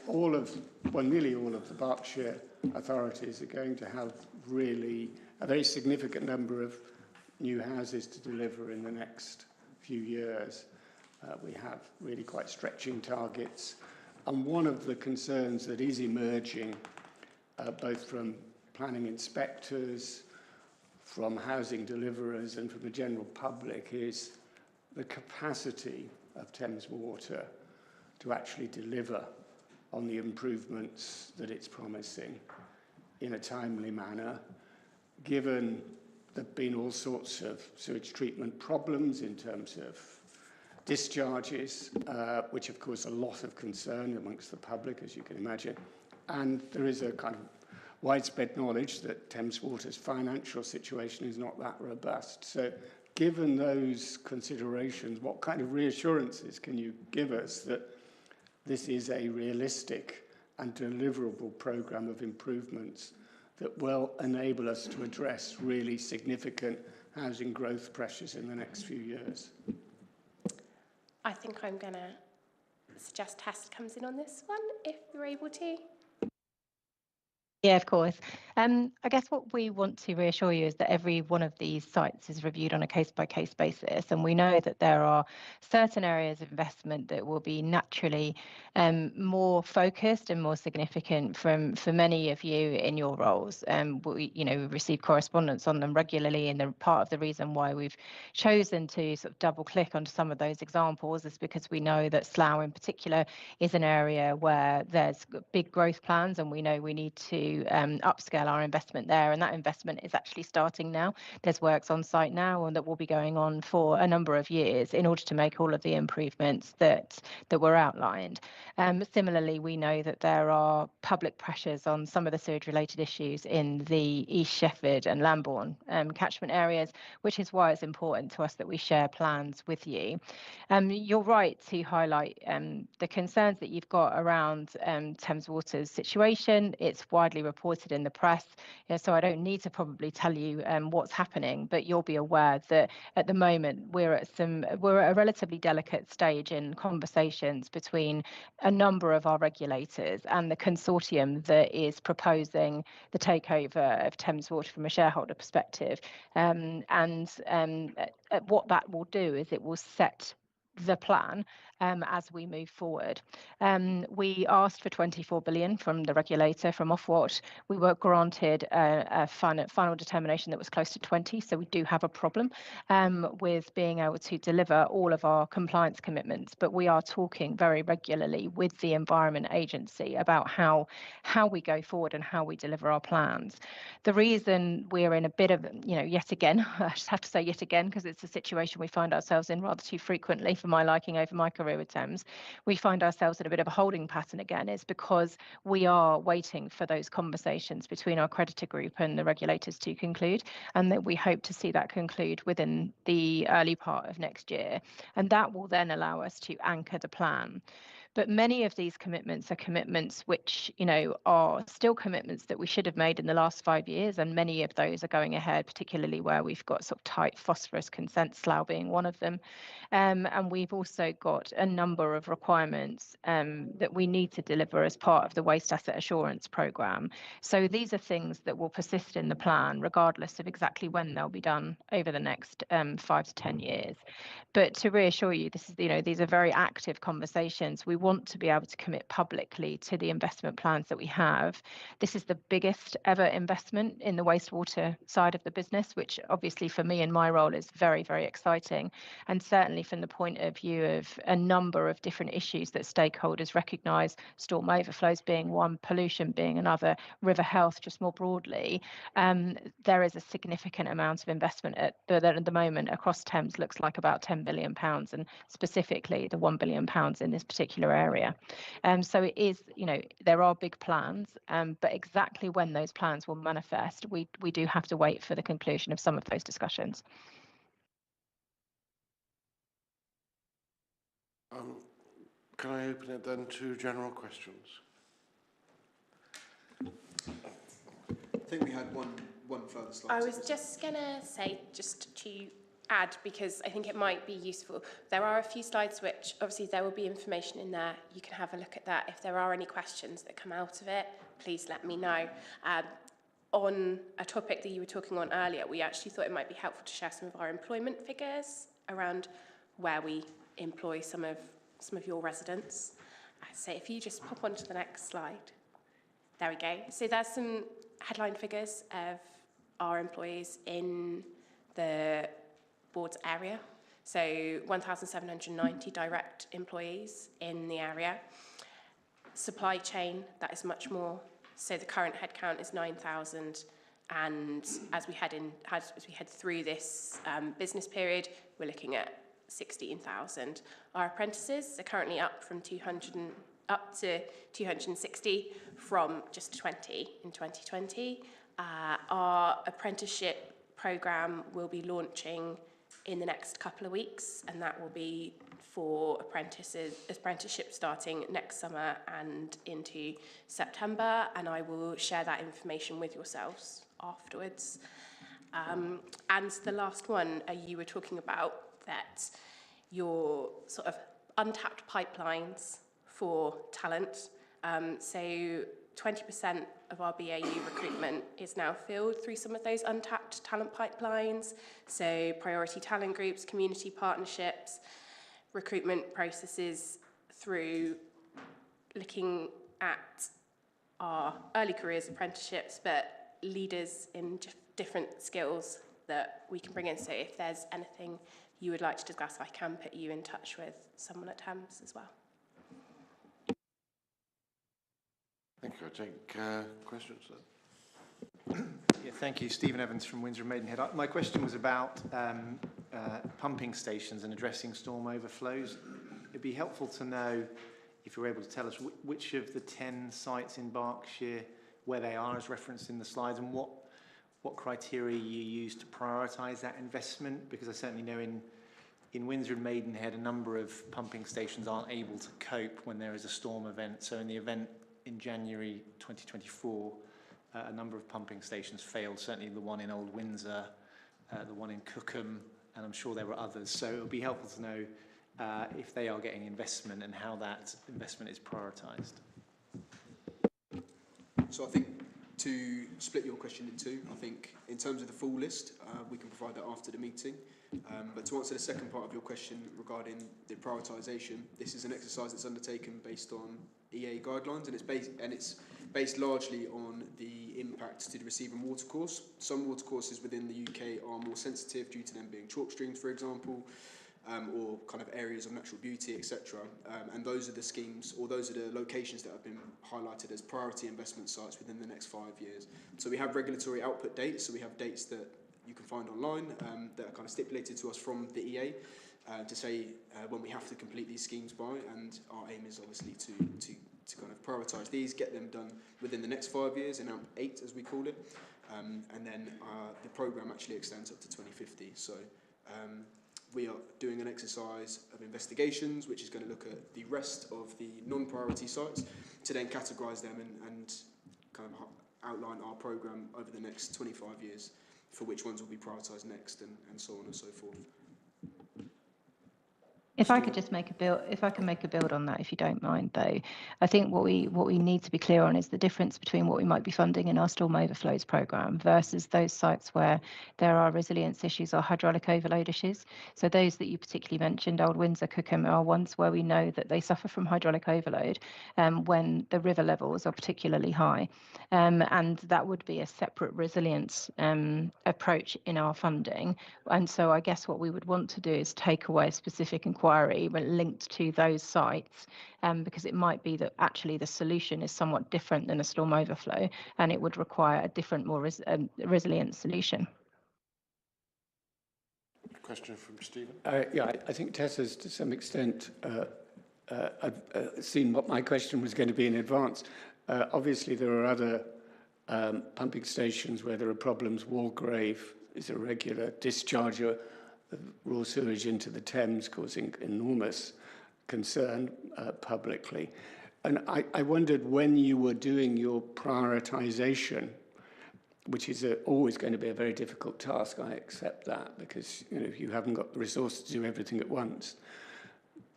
D: nearly all of the Berkshire authorities are going to have really a very significant number of new houses to deliver in the next few years. We have really quite stretching targets. And one of the concerns that is emerging, both from planning inspectors, from housing deliverers and from the general public, is the capacity of Thames Water to actually deliver on the improvements that it's promising in a timely manner, given there have been all sorts of sewage treatment problems in terms of discharges, which have caused a lot of concern amongst the public, as you can imagine. And there is a kind of widespread knowledge that Thames Water's financial situation is not that robust. So given those considerations, what kind of reassurances can you give us that this is a realistic and deliverable programme of improvements that will enable us to address really significant housing growth pressures in the next few years.
M: I think I'm going to suggest Tess comes in on this one, if you're able to.
J: Yeah, of course. I guess what we want to reassure you is that every one of these sites is reviewed on a case-by-case basis, and we know that there are certain areas of investment that will be naturally more focused and more significant for many of you in your roles. We receive correspondence on them regularly, and part of the reason why we've chosen to sort of double-click onto some of those examples is because we know that Slough in particular is an area where there's big growth plans, and we know we need to upscale our investment there, and that investment is actually starting now. There's works on site now and that will be going on for a number of years in order to make all of the improvements that were outlined. Similarly, we know that there are public pressures on some of the sewage related issues in the East Shefford and Lambourne catchment areas, which is why it's important to us that we share plans with you. You're right to highlight the concerns that you've got around Thames Water's situation. It's widely reported in the press, so I don't need to probably tell you what's happening, but you'll be aware that at the moment we're at a relatively delicate stage in conversations between a number of our regulators and the consortium that is proposing the takeover of Thames Water from a shareholder perspective. What that will do is it will set the plan as we move forward. We asked for 24 billion from the regulator, from Ofwat. We were granted a final determination that was close to 20, so we do have a problem with being able to deliver all of our compliance commitments, but we are talking very regularly with the Environment Agency about how we go forward and how we deliver our plans. The reason we're in a bit of, yet again, I just have to say yet again, because it's a situation we find ourselves in rather too frequently for my liking over my career with Thames, we find ourselves in a bit of a holding pattern again, is because we are waiting for those conversations between our creditor group and the regulators to conclude, and that we hope to see that conclude within the early part of next year. And that will then allow us to anchor the plan. But many of these commitments are commitments which, are still commitments that we should have made in the last 5 years, and many of those are going ahead, particularly where we've got sort of tight phosphorus consent, Slough being one of them. And we've also got a number of requirements that we need to deliver as part of the Waste Asset Assurance Programme. So these are things that will persist in the plan, regardless of exactly when they'll be done over the next 5 to 10 years. But to reassure you, these are very active conversations. We want to be able to commit publicly to the investment plans that we have. This is the biggest ever investment in the wastewater side of the business, which obviously for me in my role is very, very exciting. And certainly from the point of view of a number of different issues that stakeholders recognise, storm overflows being one, pollution being another, river health just more broadly, there is a significant amount of investment that at the moment across Thames looks like about £10 billion, and specifically the £1 billion in this particular area. So it is, there are big plans, but exactly when those plans will manifest, we do have to wait for the conclusion of some of those discussions.
A: Can I open it then to general questions?
L: I think we had one further slide.
M: I was just going to say, just to add, because I think it might be useful, there are a few slides which obviously there will be information in there. You can have a look at that. If there are any questions that come out of it, please let me know. On a topic that you were talking on earlier, we actually thought it might be helpful to share some of our employment figures around where we employ some of your residents. So if you just pop onto the next slide. There we go. So there's some headline figures of our employees in the board's area. So 1,790 direct employees in the area. Supply chain, that is much more. So the current headcount is 9,000, and as we head through this business period, we're looking at 16,000. Our apprentices are currently up to 260 from just 20 in 2020. Our apprenticeship programme will be launching in the next couple of weeks, and that will be for apprenticeships starting next summer and into September, and I will share that information with yourselves afterwards. And the last one, you were talking about that your sort of untapped pipelines for talent. So 20% of our BAU recruitment is now filled through some of those untapped talent pipelines. So priority talent groups, community partnerships, recruitment processes through looking at our early careers apprenticeships, but leaders in different skills that we can bring in. So if there's anything you would like to discuss, I can put you in touch with someone at Thames as well.
A: Thank you. I take questions then.
O: Yeah, thank you. Stephen Evans from Windsor and Maidenhead. My question was about pumping stations and addressing storm overflows. It'd be helpful to know if you're able to tell us which of the 10 sites in Berkshire, where they are as referenced in the slides, and what criteria you use to prioritise that investment, because I certainly know in Windsor and Maidenhead a number of pumping stations aren't able to cope when there is a storm event. So in the event in January 2024, a number of pumping stations failed, certainly the one in Old Windsor, the one in Cookham, and I'm sure there were others. So it would be helpful to know if they are getting investment and how that investment is prioritised.
L: So I think to split your question in two, I think in terms of the full list, we can provide that after the meeting. But to answer the second part of your question regarding the prioritisation, this is an exercise that's undertaken based on EA guidelines, and it's based largely on the impact to the receiving watercourse. Some watercourses within the UK are more sensitive due to them being chalk streams, for example, or kind of areas of natural beauty, etc. And those are the schemes, or those are the locations that have been highlighted as priority investment sites within the next 5 years. So we have regulatory output dates, so we have dates that you can find online that are kind of stipulated to us from the EA to say when we have to complete these schemes by, and our aim is obviously to kind of prioritise these, get them done within the next 5 years, in AMP8 as we call it, and then the programme actually extends up to 2050. So we are doing an exercise of investigations, which is going to look at the rest of the non-priority sites to then categorise them and kind of outline our programme over the next 25 years for which ones will be prioritised next, and so on and so forth.
J: If I could just make a build on that, if you don't mind, though, I think what we need to be clear on is the difference between what we might be funding in our storm overflows programme versus those sites where there are resilience issues or hydraulic overload issues. So those that you particularly mentioned, Old Windsor, Cookham, are ones where we know that they suffer from hydraulic overload when the river levels are particularly high, and that would be a separate resilience approach in our funding. And so I guess what we would want to do is take away specific inquiry linked to those sites, because it might be that actually the solution is somewhat different than a storm overflow, and it would require a different, more resilient solution.
A: Question from Stephen.
D: Yeah, I think Tessa's to some extent seen what my question was going to be in advance. Obviously, there are other pumping stations where there are problems. Walgrave is a regular discharger of raw sewage into the Thames, causing enormous concern publicly. And I wondered, when you were doing your prioritisation, which is always going to be a very difficult task, I accept that, because you haven't got the resources to do everything at once.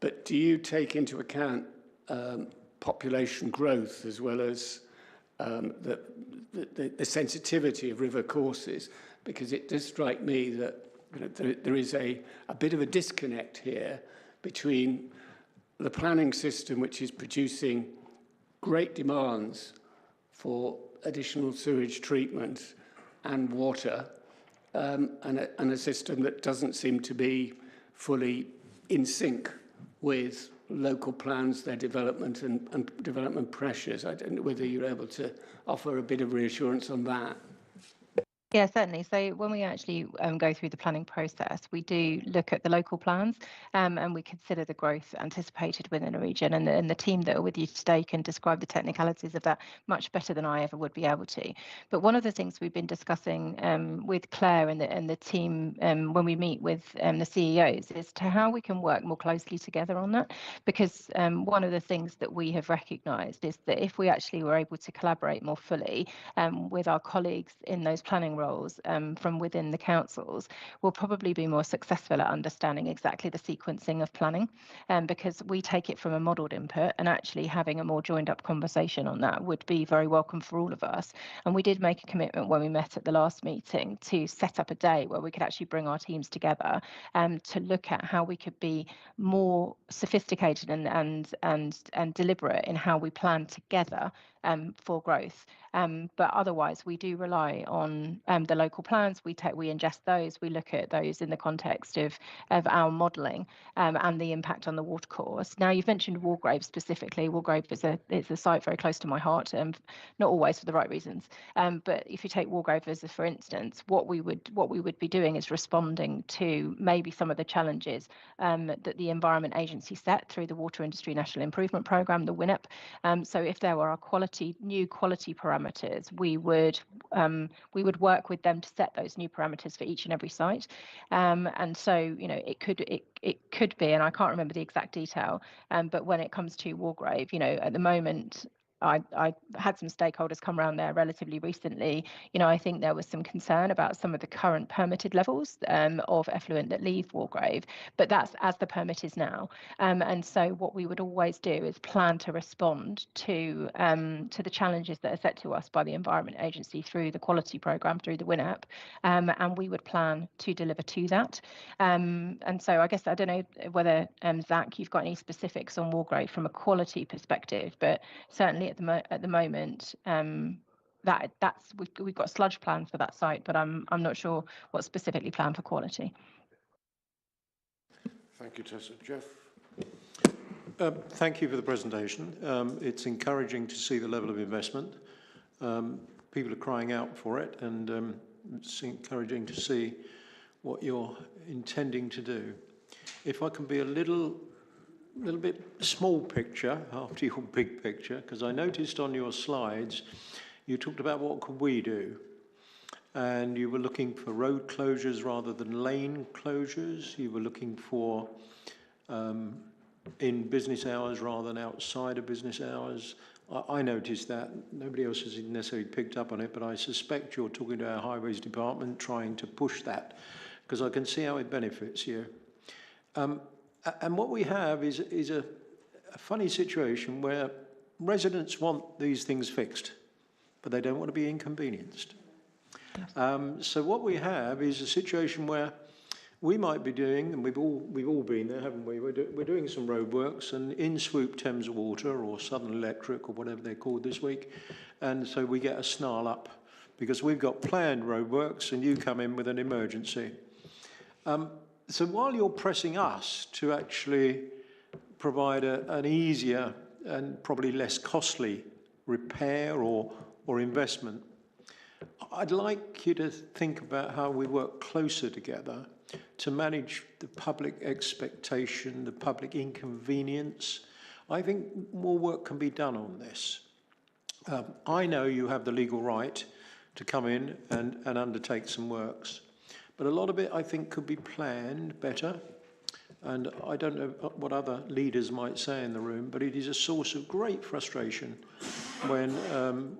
D: But do you take into account population growth as well as the sensitivity of river courses? Because it does strike me that there is a bit of a disconnect here between the planning system, which is producing great demands for additional sewage treatment and water, and a system that doesn't seem to be fully in sync with local plans, their development and development pressures. I don't know whether you're able to offer a bit of reassurance on that.
J: Yeah, certainly. So when we actually go through the planning process, we do look at the local plans and we consider the growth anticipated within a region. And the team that are with you today can describe the technicalities of that much better than I ever would be able to. But one of the things we've been discussing with Claire and the team when we meet with the CEOs is to how we can work more closely together on that. Because one of the things that we have recognised is that if we actually were able to collaborate more fully with our colleagues in those planning roles from within the councils, we'll probably be more successful at understanding exactly the sequencing of planning because we take it from a modelled input, and actually having a more joined up conversation on that would be very welcome for all of us. And we did make a commitment when we met at the last meeting to set up a day where we could actually bring our teams together to look at how we could be more sophisticated and deliberate in how we plan together for growth. But otherwise, we do rely on the local plans. We ingest those. We look at those in the context of our modelling and the impact on the watercourse. Now, you've mentioned Walgrave specifically. Walgrave is a site very close to my heart, not always for the right reasons. But if you take Walgrave as for instance, what we would be doing is responding to maybe some of the challenges that the Environment Agency set through the Water Industry National Improvement Programme, the WINEP. So if there were new quality parameters, we would work with them to set those new parameters for each and every site. And so, it could be, and I can't remember the exact detail, but when it comes to Walgrave, at the moment, I had some stakeholders come around there relatively recently. I think there was some concern about some of the current permitted levels of effluent that leave Walgrave, but that's as the permit is now. And so what we would always do is plan to respond to the challenges that are set to us by the Environment Agency through the quality programme, through the WINEP, and we would plan to deliver to that. And so I guess I don't know whether, Zach, you've got any specifics on Walgrave from a quality perspective, but certainly at the moment, we've got a sludge plan for that site, but I'm not sure what's specifically planned for quality.
A: Thank you, Tessa. Jeff?
I: Thank you for the presentation. It's encouraging to see the level of investment. People are crying out for it, and it's encouraging to see what you're intending to do. If I can be a little bit small picture after your big picture, because I noticed on your slides you talked about what could we do, and you were looking for road closures rather than lane closures. You were looking for in business hours rather than outside of business hours. I noticed that. Nobody else has necessarily picked up on it, but I suspect you're talking to our highways department trying to push that, because I can see how it benefits you. And what we have is a funny situation where residents want these things fixed, but they don't want to be inconvenienced. So what we have is a situation where we might be doing, and we've all been there, haven't we? We're doing some roadworks, and in swoop Thames Water or Southern Electric or whatever they're called this week, and so we get a snarl up because we've got planned roadworks and you come in with an emergency. So while you're pressing us to actually provide an easier and probably less costly repair or investment, I'd like you to think about how we work closer together to manage the public expectation, the public inconvenience. I think more work can be done on this. I know you have the legal right to come in and undertake some works, but a lot of it I think could be planned better. And I don't know what other leaders might say in the room, but it is a source of great frustration when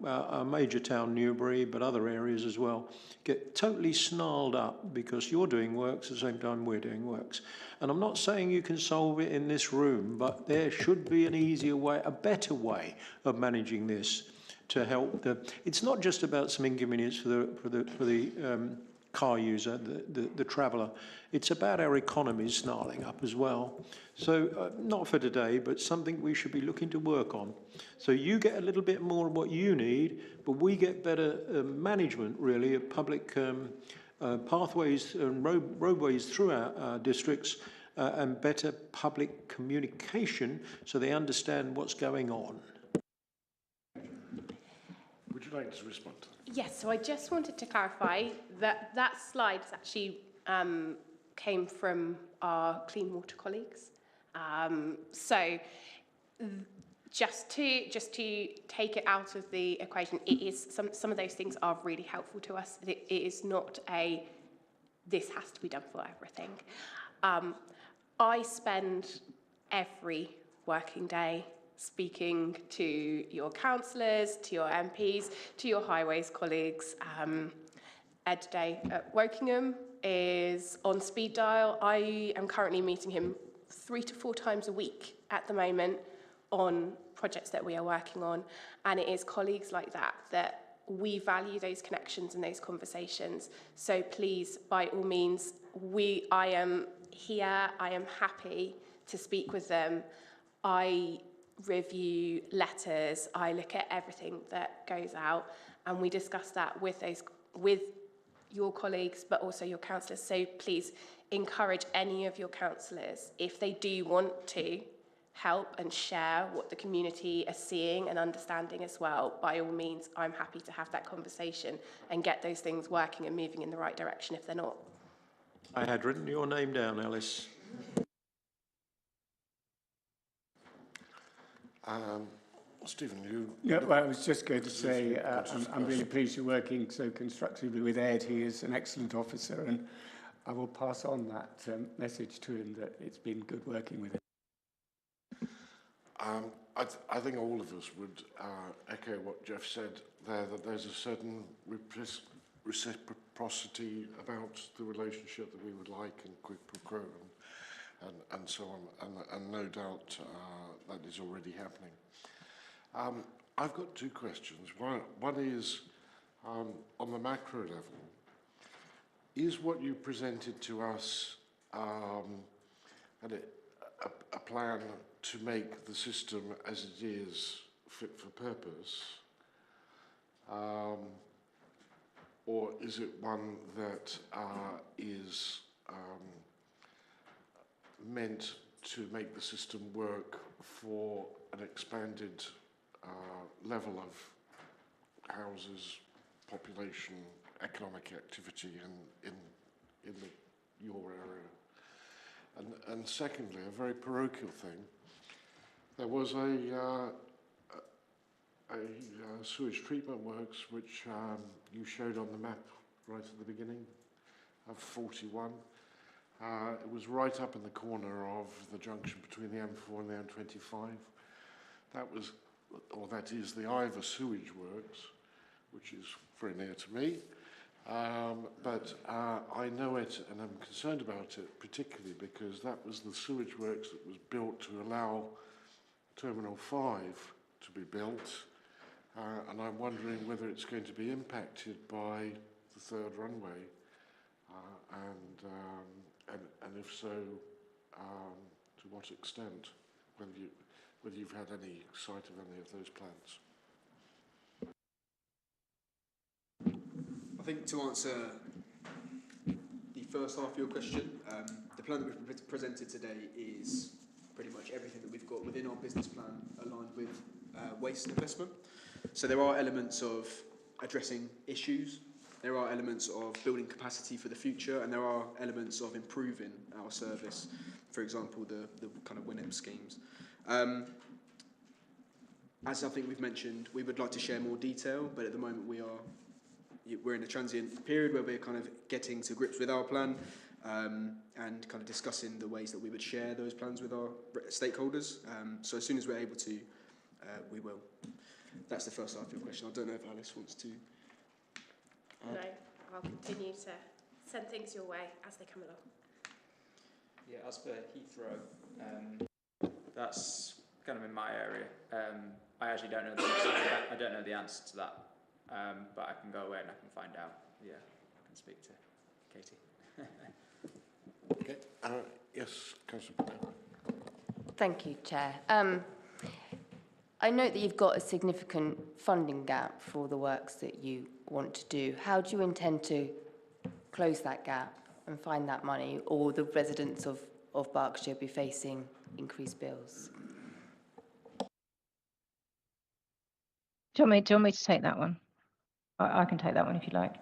I: our major town, Newbury, but other areas as well, get totally snarled up because you're doing works at the same time we're doing works. And I'm not saying you can solve it in this room, but there should be an easier way, a better way of managing this to help it's not just about some inconvenience for the car user, the traveller. It's about our economies snarling up as well. So not for today, but something we should be looking to work on. So you get a little bit more of what you need, but we get better management, really, of public pathways and roadways through our districts and better public communication so they understand what's going on.
A: Would you like to respond to that?
M: Yes, so I just wanted to clarify that that slide is actually came from our clean water colleagues. Just to take it out of the equation, it is some of those things are really helpful to us. It is not a this has to be done for everything. I spend every working day speaking to your councillors, to your MPs, to your highways colleagues. Ed Day at Wokingham is on speed dial. I am currently meeting him 3 to 4 times a week at the moment on projects that we are working on, and it is colleagues like that we value those connections and those conversations. So please, by all means, I am here, I am happy to speak with them. I review letters, I look at everything that goes out, and we discuss that with your colleagues, but also your councillors. So please encourage any of your councillors, if they do want to help and share what the community are seeing and understanding as well, by all means, I'm happy to have that conversation and get those things working and moving in the right direction if they're not.
I: I had written your name down, Alice.
A: Stephen, you...
D: Yeah, well, I was just going to say I'm really pleased you're working so constructively with Ed. He is an excellent officer, and I will pass on that message to him that it's been good working with him.
A: I think all of us would echo what Jeff said there, that there's a certain reciprocity about the relationship that we would like in quid pro quo and so on, and no doubt that is already happening. I've got 2 questions. One is, on the macro level, is what you presented to us a plan to make the system as it is fit for purpose? Or is it one that is meant to make the system work for an expanded level of houses, population, economic activity in your area? And secondly, a very parochial thing, there was a sewage treatment works which you showed on the map right at the beginning of 41. It was right up in the corner of the junction between the M4 and the M25. That is the Ivor sewage works, which is very near to me. But I know it, and I'm concerned about it, particularly because that was the sewage works that was built to allow Terminal 5 to be built, and I'm wondering whether it's going to be impacted by the 3rd runway, and if so, to what extent, whether you've had any sight of any of those plans.
L: I think to answer the first half of your question, the plan that we've presented today is pretty much everything that we've got within our business plan aligned with waste investment. So there are elements of addressing issues, there are elements of building capacity for the future, and there are elements of improving our service, for example, the kind of Winham schemes. As I think we've mentioned, we would like to share more detail, but at the moment we're in a transient period where we're kind of getting to grips with our plan and kind of discussing the ways that we would share those plans with our stakeholders. So as soon as we're able to, we will. That's the first half of your question. I don't know if Alice wants to add.
M: No, I'll continue to send things your way as they come along.
K: Yeah, as for Heathrow, that's kind of in my area. I actually don't know the answer to that, but I can go away and I can find out. Yeah, I can speak to Katie.
A: Okay. Yes, Councillor.
P: Thank you, Chair. I note that you've got a significant funding gap for the works that you want to do. How do you intend to close that gap and find that money, or will the residents of Berkshire be facing increased bills?
J: Do you want me to take that one? I can take that one if you like.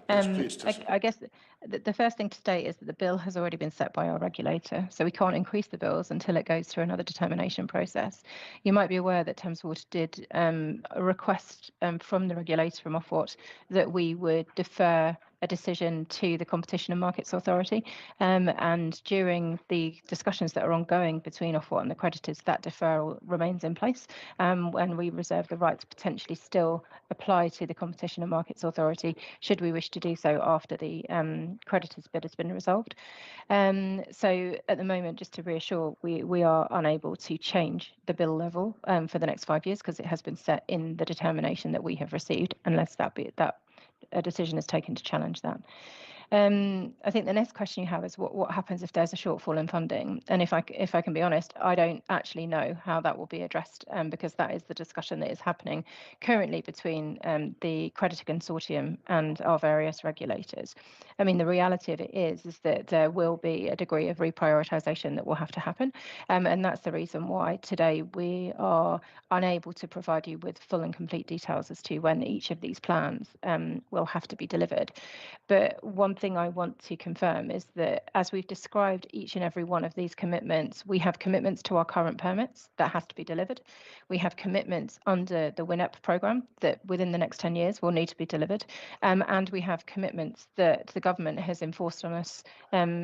A: Yes, please, Tessa.
J: I guess the first thing to state is that the bill has already been set by our regulator, so we can't increase the bills until it goes through another determination process. You might be aware that Thames Water did a request from the regulator, from Ofwat, that we would defer a decision to the Competition and Markets Authority. And during the discussions that are ongoing between Ofwat and the creditors, that deferral remains in place, and we reserve the right to potentially still apply to the Competition and Markets Authority should we wish to do so after the creditors' bid has been resolved. So at the moment, just to reassure, we are unable to change the bill level for the next 5 years because it has been set in the determination that we have received, unless that a decision is taken to challenge that. I think the next question you have is what happens if there's a shortfall in funding? And if I can be honest, I don't actually know how that will be addressed, because that is the discussion that is happening currently between the creditor consortium and our various regulators. I mean, the reality of it is that there will be a degree of reprioritisation that will have to happen, and that's the reason why today we are unable to provide you with full and complete details as to when each of these plans will have to be delivered. But one thing I want to confirm is that as we've described each and every one of these commitments, we have commitments to our current permits that has to be delivered. We have commitments under the WINEP programme that within the next 10 years will need to be delivered. And we have commitments that the government has enforced on us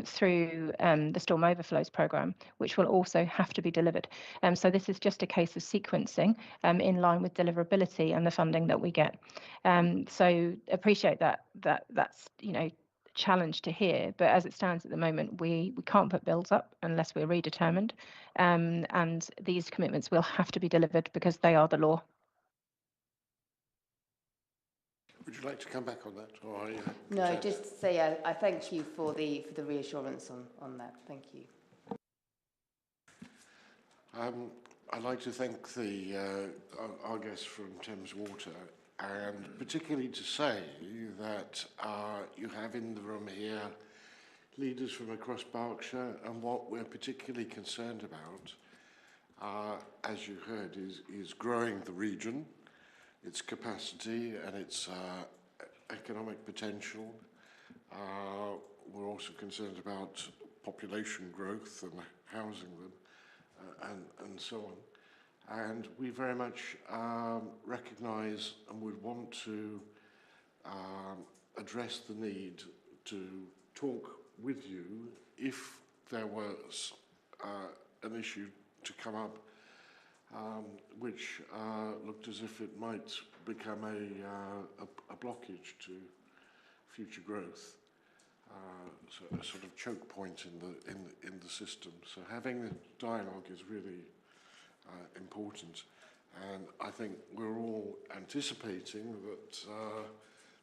J: through the Storm Overflows programme, which will also have to be delivered. So this is just a case of sequencing in line with deliverability and the funding that we get. So appreciate that's challenge to hear, but as it stands at the moment, we can't put bills up unless we're redetermined, and these commitments will have to be delivered because they are the law.
A: Would you like to come back on that, or are you
P: No,
A: content?
P: just to say I thank you for the reassurance on that. Thank you.
A: I'd like to thank our guests from Thames Water, and particularly to say that you have in the room here leaders from across Berkshire, and what we're particularly concerned about, as you heard, is growing the region, its capacity and its economic potential. We're also concerned about population growth and housing them, and so on. And we very much recognise and would want to address the need to talk with you if there was an issue to come up which looked as if it might become a blockage to future growth, so a sort of choke point in the system. So having the dialogue is really important, and I think we're all anticipating that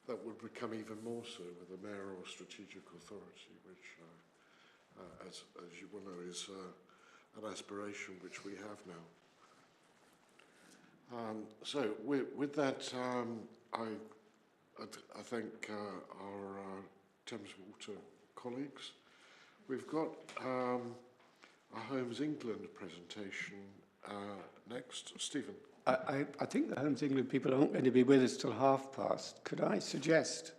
A: that would become even more so with the mayoral strategic authority, which, as you will know, is an aspiration which we have now. So with that, I thank our Thames Water colleagues. We've got our Homes England presentation next. Stephen.
D: I think the Homes England people aren't going to be with us till past. Could I suggest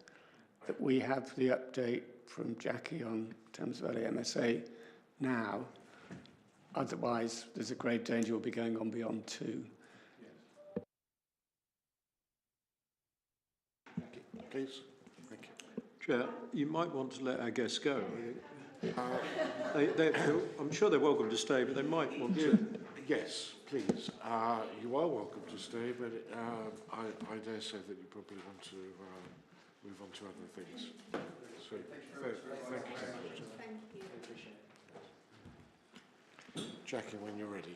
D: that we have the update from Jackie on Thames Valley MSA now? Otherwise, there's a grave danger we'll be going on beyond 2.
A: Please. Thank you.
I: Chair, you might want to let our guests go. I'm sure they're welcome to stay, but they might want to.
A: Yes, please. You are welcome to stay, but I dare say that you probably want to move on to other things. So, thank you.
N: Thank you.
A: Jackie, when you're ready.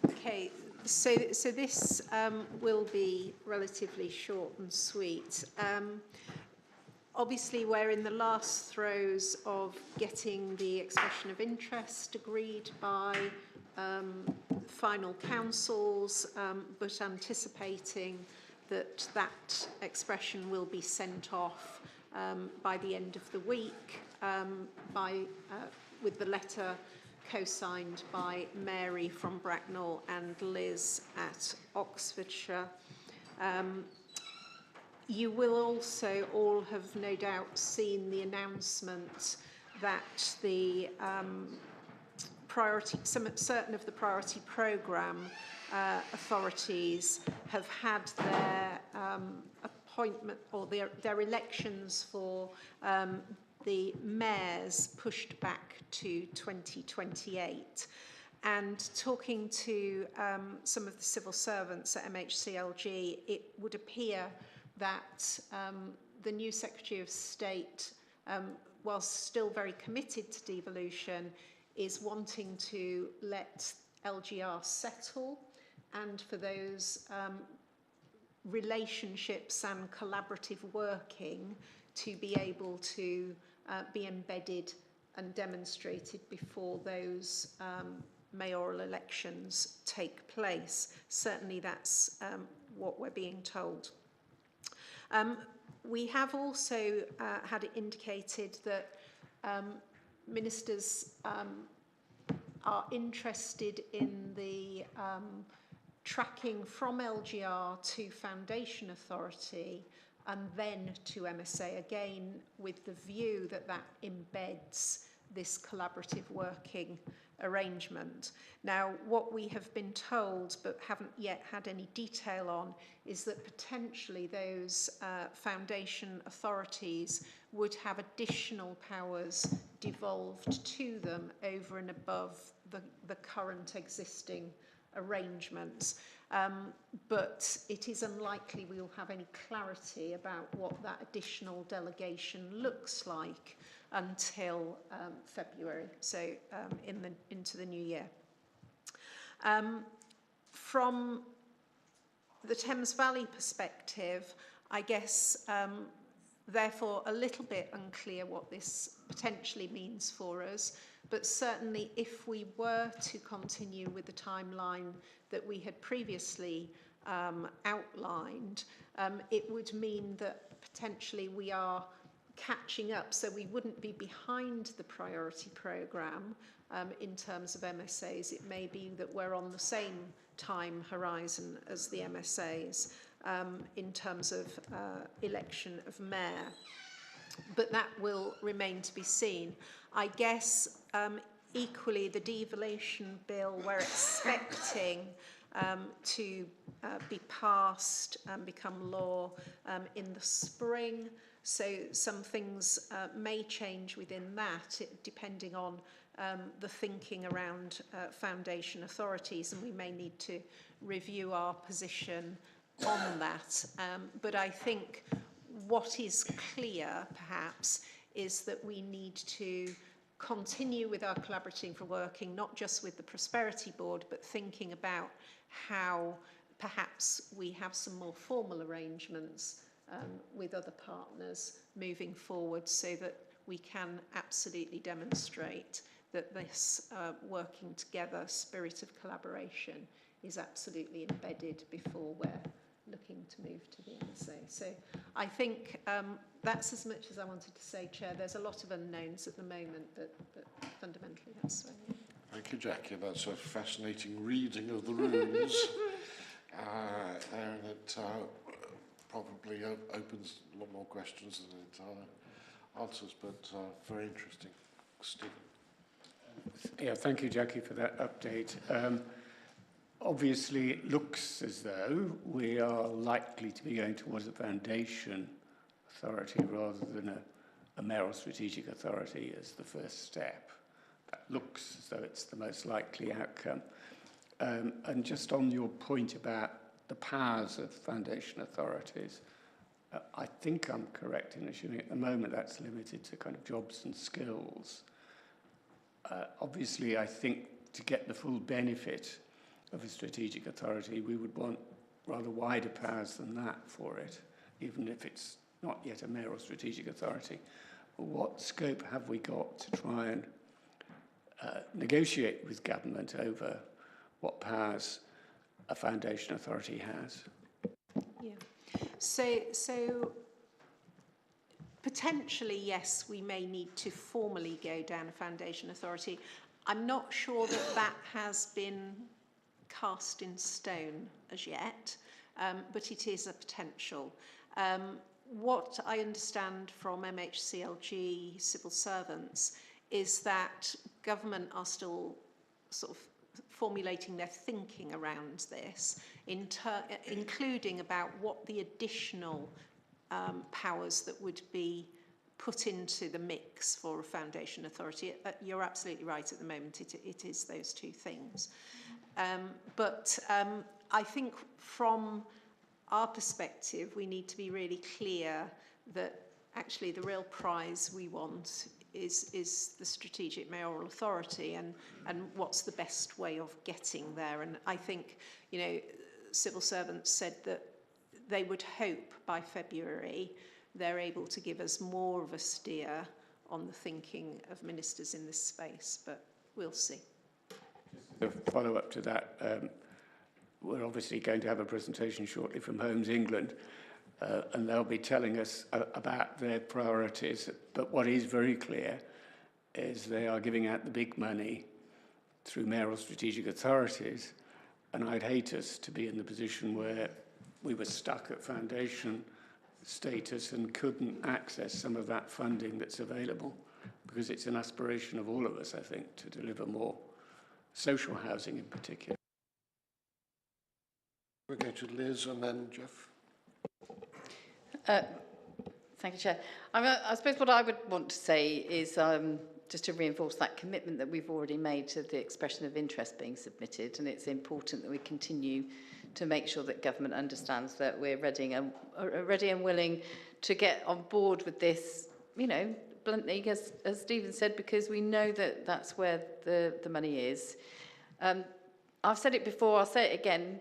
N: Okay, so this will be relatively short and sweet. Obviously, we're in the last throes of getting the expression of interest agreed by final councils, but anticipating that expression will be sent off by the end of the week with the letter co-signed by Mary from Bracknell and Liz at Oxfordshire. You will also all have no doubt seen the announcement that the certain of the priority programme authorities have had their appointment or their elections for the mayors pushed back to 2028. And talking to some of the civil servants at MHCLG, it would appear that the new Secretary of State, whilst still very committed to devolution, is wanting to let LGR settle, and for those relationships and collaborative working to be able to be embedded and demonstrated before those mayoral elections take place. Certainly that's what we're being told. We have also had it indicated that ministers are interested in the tracking from LGR to Foundation Authority and then to MSA, again with the view that that embeds this collaborative working arrangement. Now, what we have been told but haven't yet had any detail on is that potentially those foundation authorities would have additional powers devolved to them over and above the current existing arrangements. But it is unlikely we will have any clarity about what that additional delegation looks like until February, so into the new year. From the Thames Valley perspective, I guess therefore a little bit unclear what this potentially means for us, but certainly if we were to continue with the timeline that we had previously outlined, it would mean that potentially we are catching up, so we wouldn't be behind the priority programme in terms of MSAs. It may be that we're on the same time horizon as the MSAs in terms of election of mayor, but that will remain to be seen. I guess equally the devolution bill we're expecting to be passed and become law in the spring. So some things may change within that, depending on the thinking around foundation authorities, and we may need to review our position on that. But I think what is clear, perhaps, is that we need to continue with our collaborative working, not just with the Prosperity Board, but thinking about how perhaps we have some more formal arrangements with other partners moving forward, so that we can absolutely demonstrate that this working together spirit of collaboration is absolutely embedded before we're looking to move to the MSA. So I think that's as much as I wanted to say, Chair. There's a lot of unknowns at the moment, but fundamentally that's where we are.
A: Thank you, Jackie. That's a fascinating reading of the rules. And it probably opens a lot more questions than it answers, but very interesting. Stephen.
D: Yeah, thank you, Jackie, for that update. Obviously, it looks as though we are likely to be going towards a foundation authority rather than a mayoral strategic authority as the first step. That looks as though it's the most likely outcome. And just on your point about the powers of foundation authorities, I think I'm correct in assuming at the moment that's limited to kind of jobs and skills. Obviously, I think to get the full benefit of a strategic authority, we would want rather wider powers than that for it, even if it's not yet a mayoral strategic authority. What scope have we got to try and negotiate with government over what powers a foundation authority has?
N: Yeah. So potentially, yes, we may need to formally go down a foundation authority. I'm not sure that that has been cast in stone as yet, but it is a potential. What I understand from MHCLG civil servants is that government are still sort of formulating their thinking around this, including about what the additional powers that would be put into the mix for a foundation authority. You're absolutely right, at the moment it is those two things. But I think from our perspective, we need to be really clear that actually the real prize we want is the strategic mayoral authority, and what's the best way of getting there. And I think, you know, civil servants said that they would hope by February they're able to give us more of a steer on the thinking of ministers in this space, but we'll see.
D: Just a follow-up to that, we're obviously going to have a presentation shortly from Homes England, and they'll be telling us about their priorities. But what is very clear is they are giving out the big money through mayoral strategic authorities, and I'd hate us to be in the position where we were stuck at foundation status and couldn't access some of that funding that's available, because it's an aspiration of all of us, I think, to deliver more social housing in particular.
A: We'll go to Liz and then Jeff.
C: Thank you, Chair. I suppose what I would want to say is just to reinforce that commitment that we've already made to the expression of interest being submitted, and it's important that we continue to make sure that government understands that we're ready and willing to get on board with this, you know, bluntly, as Stephen said, because we know that that's where the money is. I've said it before, I'll say it again.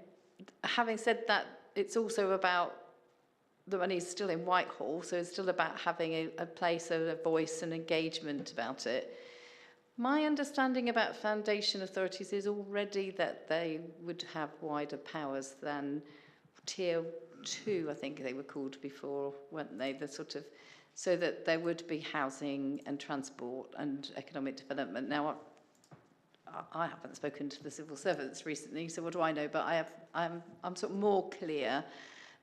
C: Having said that, it's also about the money is still in Whitehall, so it's still about having a place, a voice, and engagement about it. My understanding about foundation authorities is already that they would have wider powers than Tier 2, I think they were called before, weren't they? The sort of, so that there would be housing and transport and economic development. Now, I haven't spoken to the civil servants recently, so what do I know? But I'm sort of more clear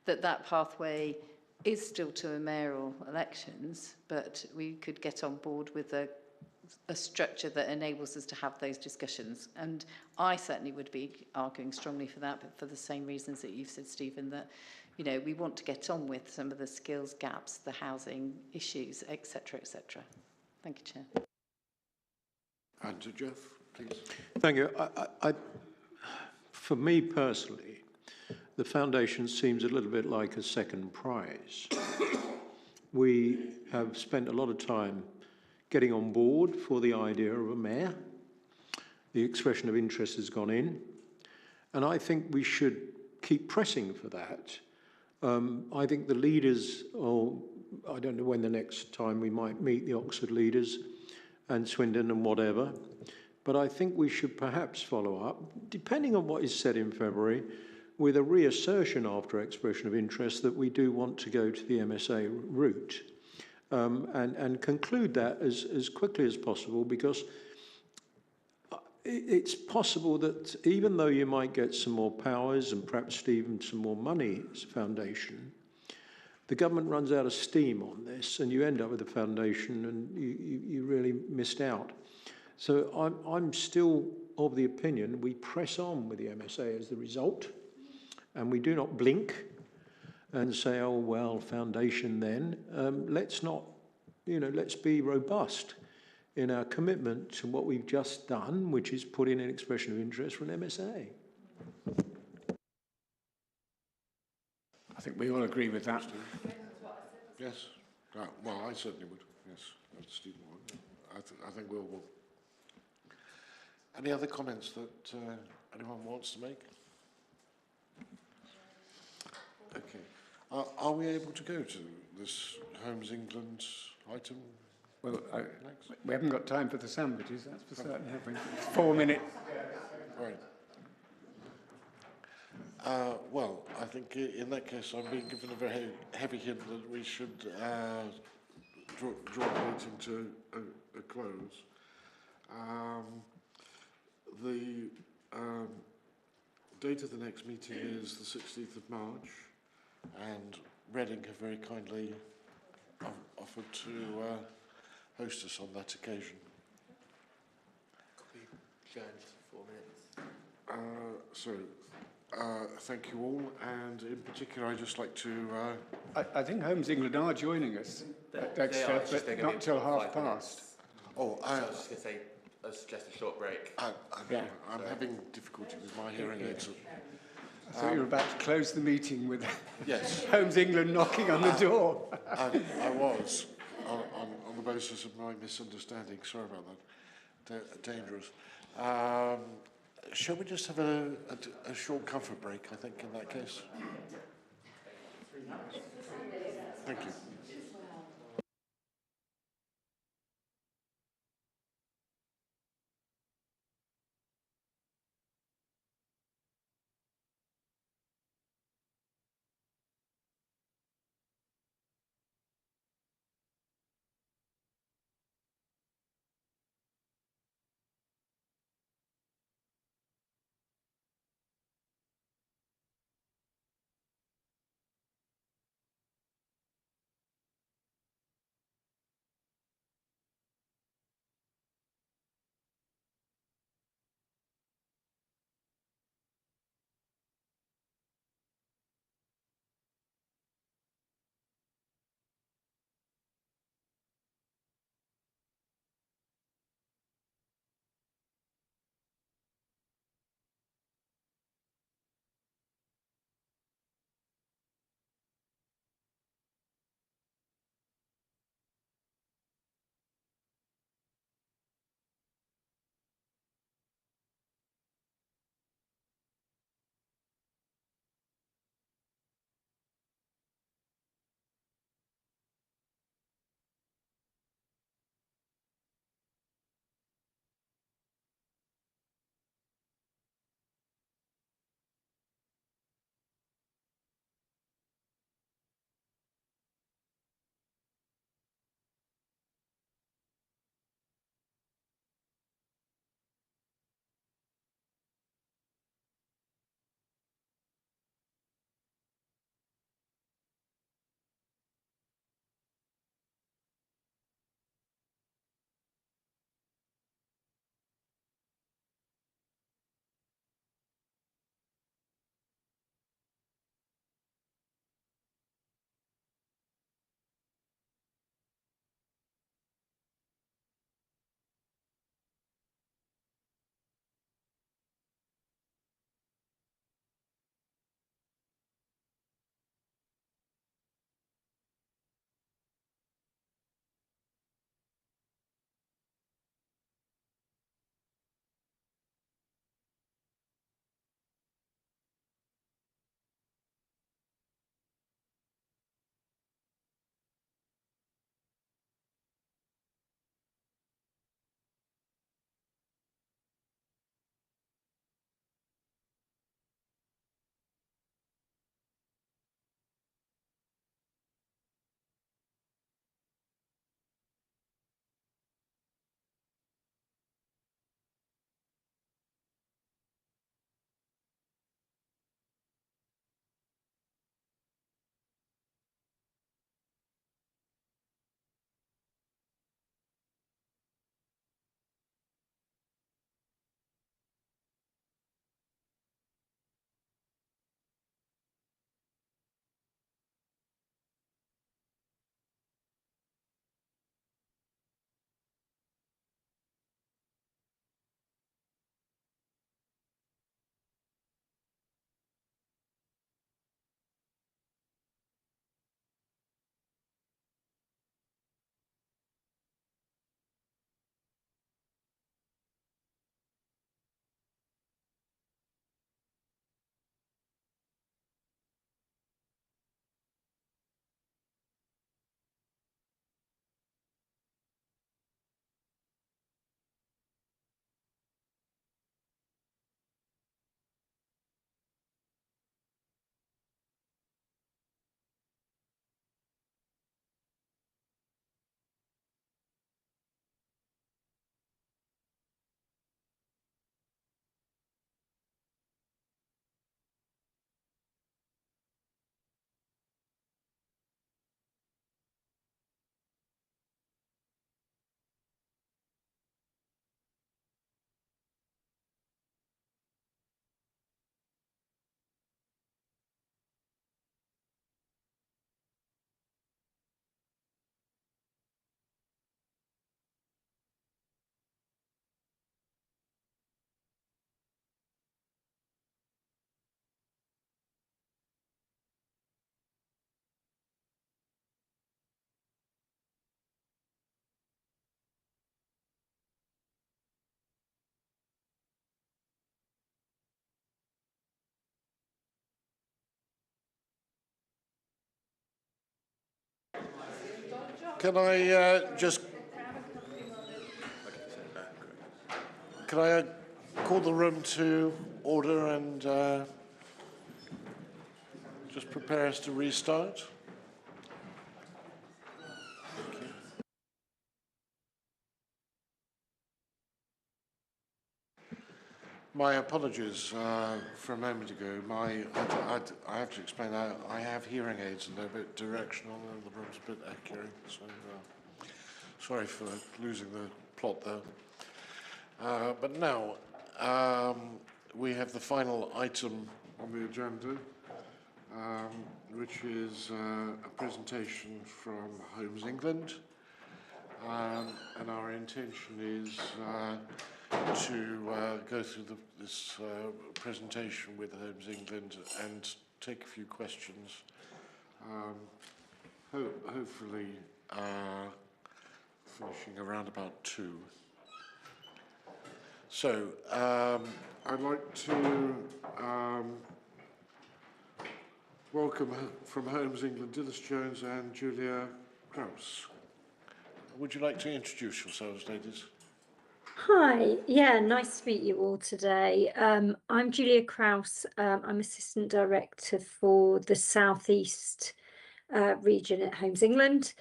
C: that that pathway is still to a mayoral elections, but we could get on board with a structure that enables us to have those discussions. And I certainly would be arguing strongly for that, but for the same reasons that you've said, Stephen, that, you know, we want to get on with some of the skills gaps, the housing issues, etc., etc. Thank you, Chair.
A: And to Jeff, please.
I: Thank you. For me personally, the foundation seems a little bit like a second prize. We have spent a lot of time getting on board for the idea of a mayor. The expression of interest has gone in, and I think we should keep pressing for that. I think the leaders, I don't know when the next time we might meet the Oxford leaders and Swindon and whatever, but I think we should perhaps follow up, depending on what is said in February, with a reassertion after expression of interest that we do want to go to the MSA route. And conclude that as quickly as possible, because it's possible that even though you might get some more powers and perhaps even some more money as a foundation, the government runs out of steam on this and you end up with a foundation and you really missed out. So I'm still of the opinion we press on with the MSA as the result, and we do not blink and say, oh, well, foundation then. Let's not, let's be robust in our commitment to what we've just done, which is put in an expression of interest for an MSA.
D: I think we all agree with that.
A: Yes. Well, I certainly would. Yes, Stephen would. I think we'll. Any other comments that anyone wants to make? Okay. Are we able to go to this Homes England item?
D: Well, we haven't got time for the sandwiches, that's for certain, have we? 4 minutes.
A: Right. Well, I think in that case I'm being given a very heavy hint that we should draw the meeting to a close. The date of the next meeting is the 16th of March. and Reading have very kindly offered to host us on that occasion. Thank you all, and in particular I'd just like to...
D: I think Homes England are joining us at Dexter, but not till 5:30.
A: Oh,
Q: I was just going to say, I suggest a short break.
A: I'm having difficulty with my hearing aids.
D: I thought you were about to close the meeting with
A: yes.
D: Homes England knocking on the door.
A: I was, on the basis of my misunderstanding. Sorry about that. Dangerous. Shall we just have a short comfort break, I think, in that case? Thank you. Can I can I call the room to order and just prepare us to restart? My apologies for a moment ago. I have to explain that I have hearing aids and they're a bit directional and the room's a bit echoey, so sorry for losing the plot there. But now we have the final item on the agenda, which is a presentation from Homes England. And our intention is to go through this presentation with Homes England and take a few questions. Hopefully finishing around about 2. So I'd like to welcome from Homes England Dilys Jones and Julia Krause. Would you like to introduce yourselves, ladies?
R: Hi, yeah, nice to meet you all today. I'm Julia Krause. I'm Assistant Director for the South East region at Homes England,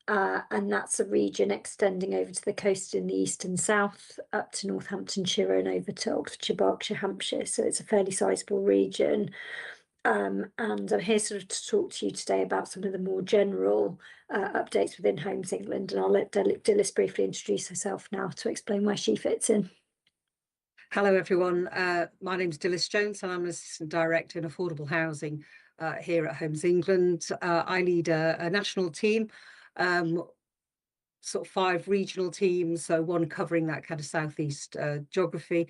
R: and that's a region extending over to the coast in the east and south, up to Northamptonshire and over to Oxfordshire, Berkshire, Hampshire. So it's a fairly sizable region. And I'm here sort of to talk to you today about some of the more general updates within Homes England, and I'll let Dilys briefly introduce herself now to explain where she fits in.
S: Hello everyone, my name is Dilys Jones and I'm an Assistant Director in Affordable Housing here at Homes England. I lead a national team, sort of 5 regional teams, so one covering that kind of southeast geography.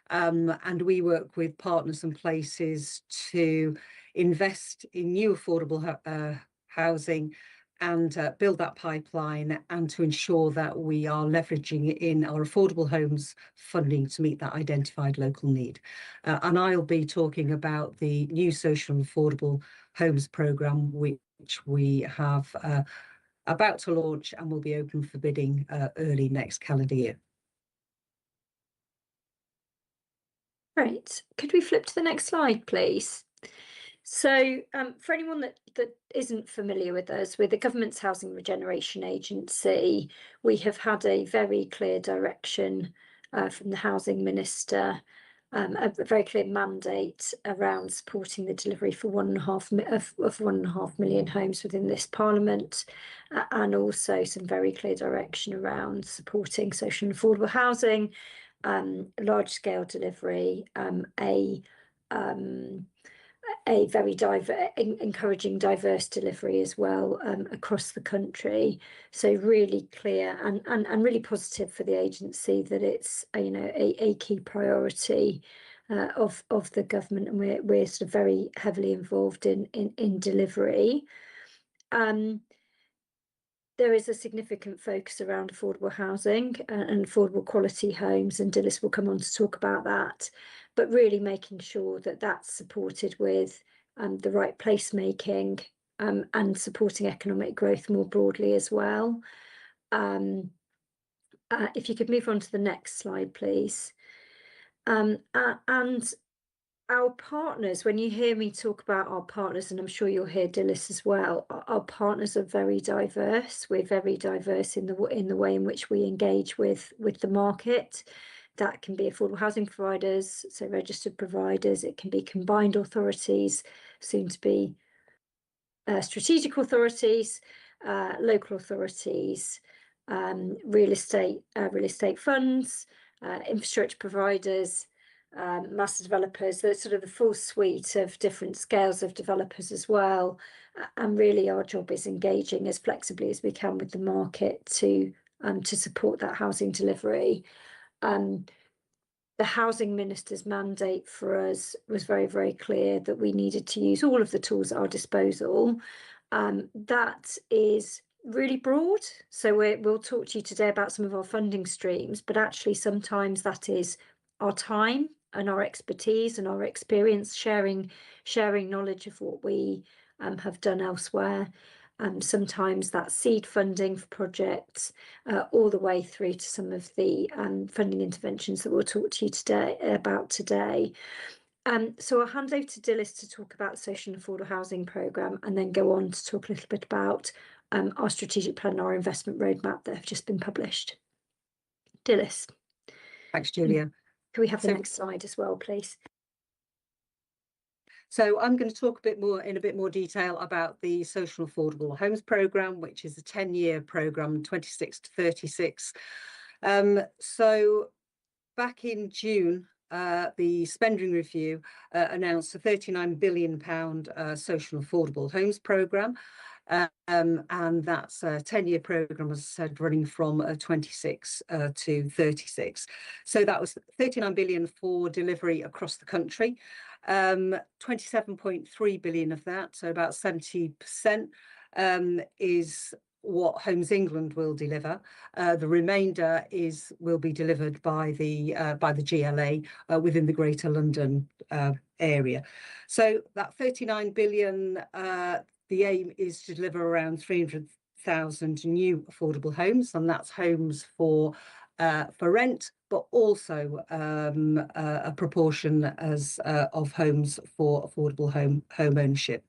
S: And we work with partners and places to invest in new affordable housing and build that pipeline, and to ensure that we are leveraging in our affordable homes funding to meet that identified local need. And I'll be talking about the new social and affordable homes programme, which we have about to launch and will be open for bidding early next calendar year.
R: Right, could we flip to the next slide, please? So for anyone that isn't familiar with us, we're the government's Housing Regeneration Agency. We have had a very clear direction from the Housing Minister, a very clear mandate around supporting the delivery for 1.5 million homes within this Parliament, and also some very clear direction around supporting social and affordable housing, large-scale delivery, a very encouraging diverse delivery as well across the country. So really clear and really positive for the agency that it's a key priority of the government, and we're sort of very heavily involved in delivery. There is a significant focus around affordable housing and affordable quality homes, and Dilys will come on to talk about that, but really making sure that that's supported with the right placemaking and supporting economic growth more broadly as well. If you could move on to the next slide, please. And our partners, when you hear me talk about our partners, and I'm sure you'll hear Dilys as well, our partners are very diverse. We're very diverse in the way in which we engage with the market. That can be affordable housing providers, so registered providers. It can be combined authorities, soon to be strategic authorities, local authorities, real estate funds, infrastructure providers, master developers. That's sort of the full suite of different scales of developers as well. And really our job is engaging as flexibly as we can with the market to support that housing delivery. The Housing Minister's mandate for us was very, very clear that we needed to use all of the tools at our disposal. That is really broad. So we'll talk to you today about some of our funding streams, but actually sometimes that is our time and our expertise and our experience, sharing knowledge of what we have done elsewhere. sometimes that's seed funding for projects, all the way through to some of the funding interventions that we'll talk to you today. So I'll hand over to Dilys to talk about the Social and Affordable Housing Programme, and then go on to talk a little bit about our strategic plan and our investment roadmap that have just been published. Dilys.
S: Thanks, Julia.
R: Can we have the next slide as well, please?
S: So I'm going to talk in a bit more detail about the Social and Affordable Homes Programme, which is a 10-year programme, 26 to 36. So back in June, the Spending Review announced a £39 billion social and affordable homes programme. And that's a 10-year programme, as I said, running from 26 to 36. So that was 39 billion for delivery across the country. 27.3 billion of that, so about 70%, is what Homes England will deliver. The remainder will be delivered by the GLA within the Greater London area. So that 39 billion, the aim is to deliver around 300,000 new affordable homes, and that's homes for rent, but also a proportion of homes for affordable home ownership.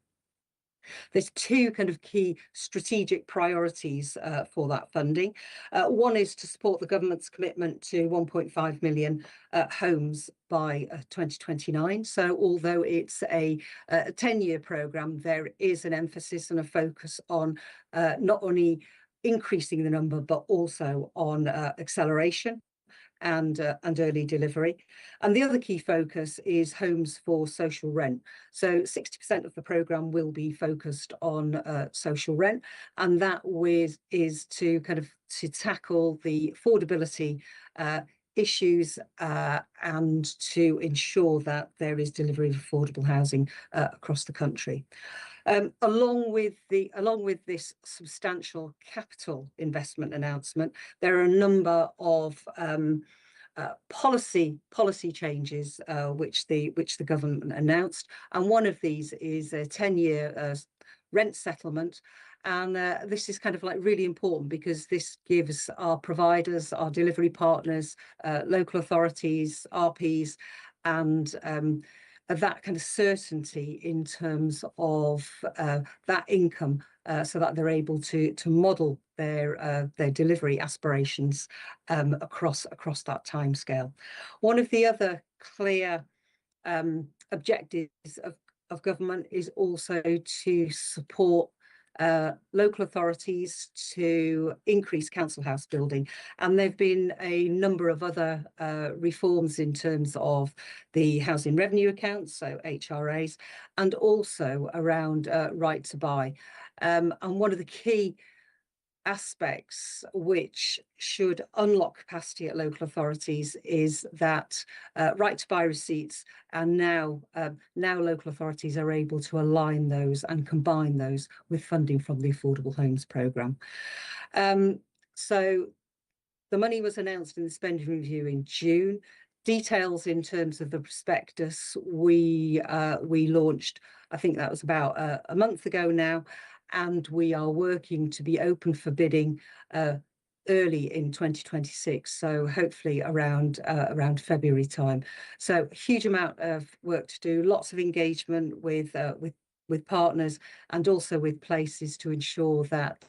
S: There's two kind of key strategic priorities for that funding. One is to support the government's commitment to 1.5 million homes by 2029. So although it's a 10-year programme, there is an emphasis and a focus on not only increasing the number, but also on acceleration and early delivery. And the other key focus is homes for social rent. So 60% of the programme will be focused on social rent, and that is to tackle the affordability issues and to ensure that there is delivery of affordable housing across the country. Along with this substantial capital investment announcement, there are a number of policy changes which the government announced, and one of these is a 10-year rent settlement. And this is kind of like really important because this gives our providers, our delivery partners, local authorities, RPs, and that kind of certainty in terms of that income, so that they're able to model their delivery aspirations across that timescale. One of the other clear objectives of government is also to support local authorities to increase council house building, and there have been a number of other reforms in terms of the housing revenue accounts, so HRAs, and also around right to buy. And one of the key aspects which should unlock capacity at local authorities is that right to buy receipts, and now local authorities are able to align those and combine those with funding from the Affordable Homes Programme. So the money was announced in the Spending Review in June. Details in terms of the prospectus we launched, I think that was about a month ago now, and we are working to be open for bidding early in 2026, so hopefully around February time. So a huge amount of work to do, lots of engagement with partners and also with places to ensure that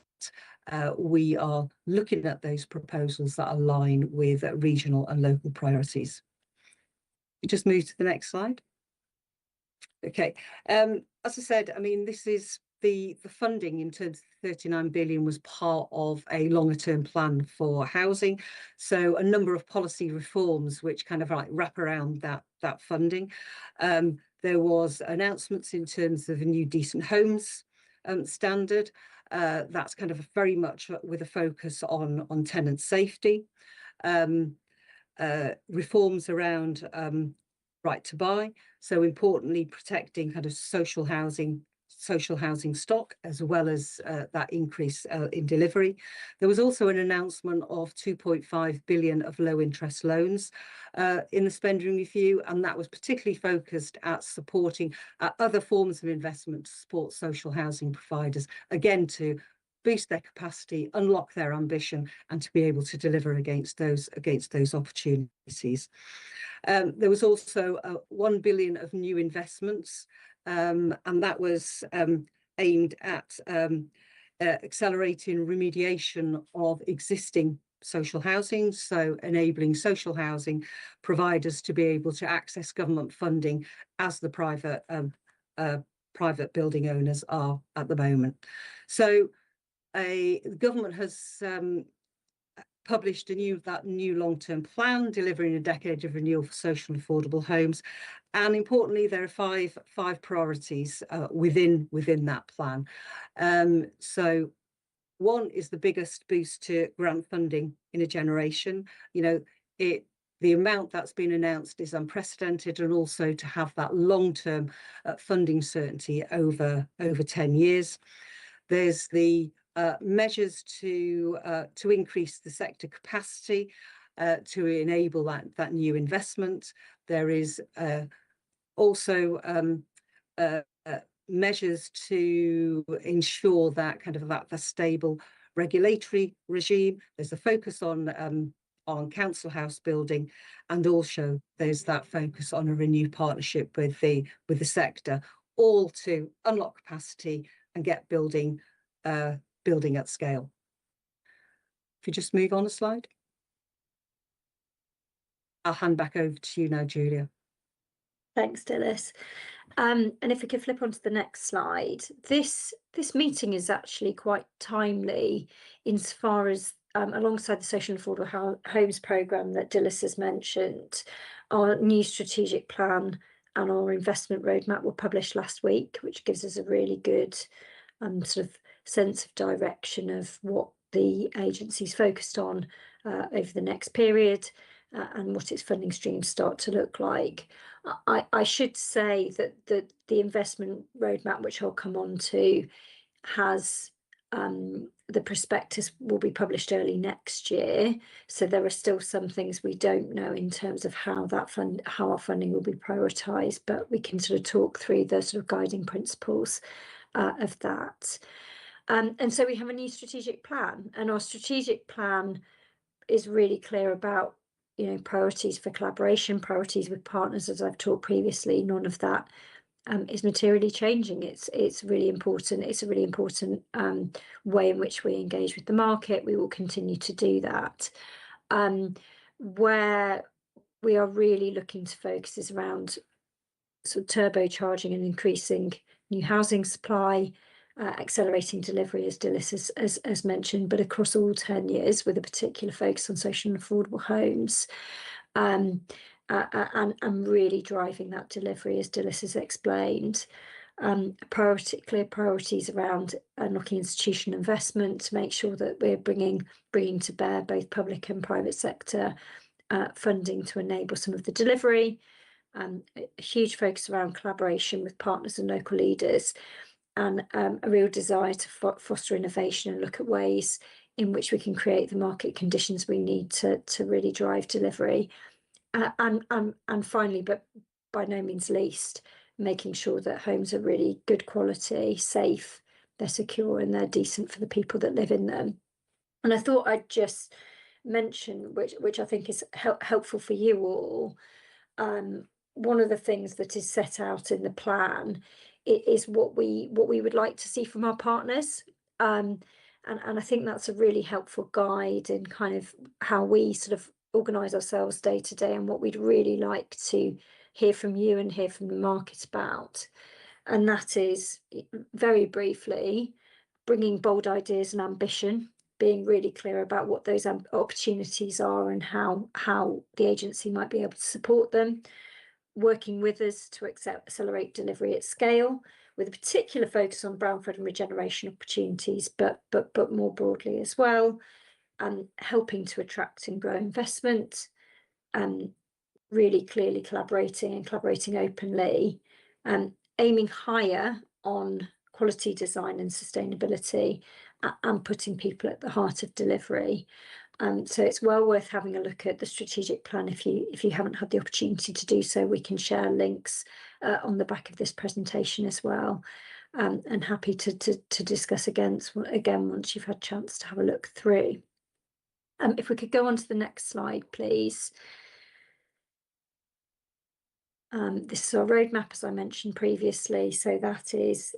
S: we are looking at those proposals that align with regional and local priorities. You just move to the next slide. Okay, as I said, I mean, this is the funding in terms of 39 billion was part of a longer term plan for housing. So a number of policy reforms which kind of like wrap around that funding. There was announcements in terms of a new decent homes standard. That's kind of very much with a focus on tenant safety. Reforms around right to buy. So importantly, protecting kind of social housing social housing stock, as well as that increase in delivery. There was also an announcement of 2.5 billion of low interest loans in the spending review, and that was particularly focused at supporting other forms of investment to support social housing providers, again to boost their capacity, unlock their ambition, and to be able to deliver against those opportunities. There was also 1 billion of new investments, and that was aimed at accelerating remediation of existing social housing, so enabling social housing providers to be able to access government funding as the private building owners are at the moment. So the government has published that new long-term plan, delivering a decade of renewal for social and affordable homes. And importantly, there are five priorities within that plan. So one is the biggest boost to grant funding in a generation. You know, the amount that's been announced is unprecedented, and also to have that long-term funding certainty over 10 years. There's the measures to increase the sector capacity to enable that new investment. There is also measures to ensure that the stable regulatory regime. There's a focus on council house building, and also there's that focus on a renewed partnership with the sector, all to unlock capacity and get building at scale. If you just move on a slide. I'll hand back over to you now, Julia.
R: Thanks, Dilys. And if we could flip onto the next slide, this meeting is actually quite timely insofar as alongside the Social and Affordable Homes programme that Dilys has mentioned, our new strategic plan and our investment roadmap were published last week, which gives us a really good sort of sense of direction of what the agency's focused on over the next period and what its funding streams start to look like. I should say that the investment roadmap, which I'll come on to, has the prospectus will be published early next year. So there are still some things we don't know in terms of how our funding will be prioritised, but we can sort of talk through the sort of guiding principles of that. And so we have a new strategic plan, and our strategic plan is really clear about, you know, priorities for collaboration, priorities with partners, as I've talked previously. None of that is materially changing. It's really important. It's a really important way in which we engage with the market. We will continue to do that. Where we are really looking to focus is around sort of turbocharging and increasing new housing supply, accelerating delivery, as Dilys has mentioned, but across all 10 years with a particular focus on social and affordable homes, and really driving that delivery, as Dilys has explained. Clear priorities around unlocking institutional investment to make sure that we're bringing to bear both public and private sector funding to enable some of the delivery. A huge focus around collaboration with partners and local leaders, and a real desire to foster innovation and look at ways in which we can create the market conditions we need to really drive delivery. And finally, but by no means least, making sure that homes are really good quality, safe, they're secure, and they're decent for the people that live in them. And I thought I'd just mention, which I think is helpful for you all, one of the things that is set out in the plan is what we would like to see from our partners, and I think that's a really helpful guide in kind of how we sort of organise ourselves day to day, and what we'd really like to hear from you and hear from the market about. And that is, very briefly, bringing bold ideas and ambition, being really clear about what those opportunities are and how the agency might be able to support them. Working with us to accelerate delivery at scale, with a particular focus on brownfield and regeneration opportunities, but more broadly as well, and helping to attract and grow investment, and really clearly collaborating openly, aiming higher on quality design and sustainability, and putting people at the heart of delivery. So it's well worth having a look at the strategic plan. If you haven't had the opportunity to do so, we can share links on the back of this presentation as well. And happy to discuss again once you've had a chance to have a look through. If we could go on to the next slide, please. This is our roadmap, as I mentioned previously. So that is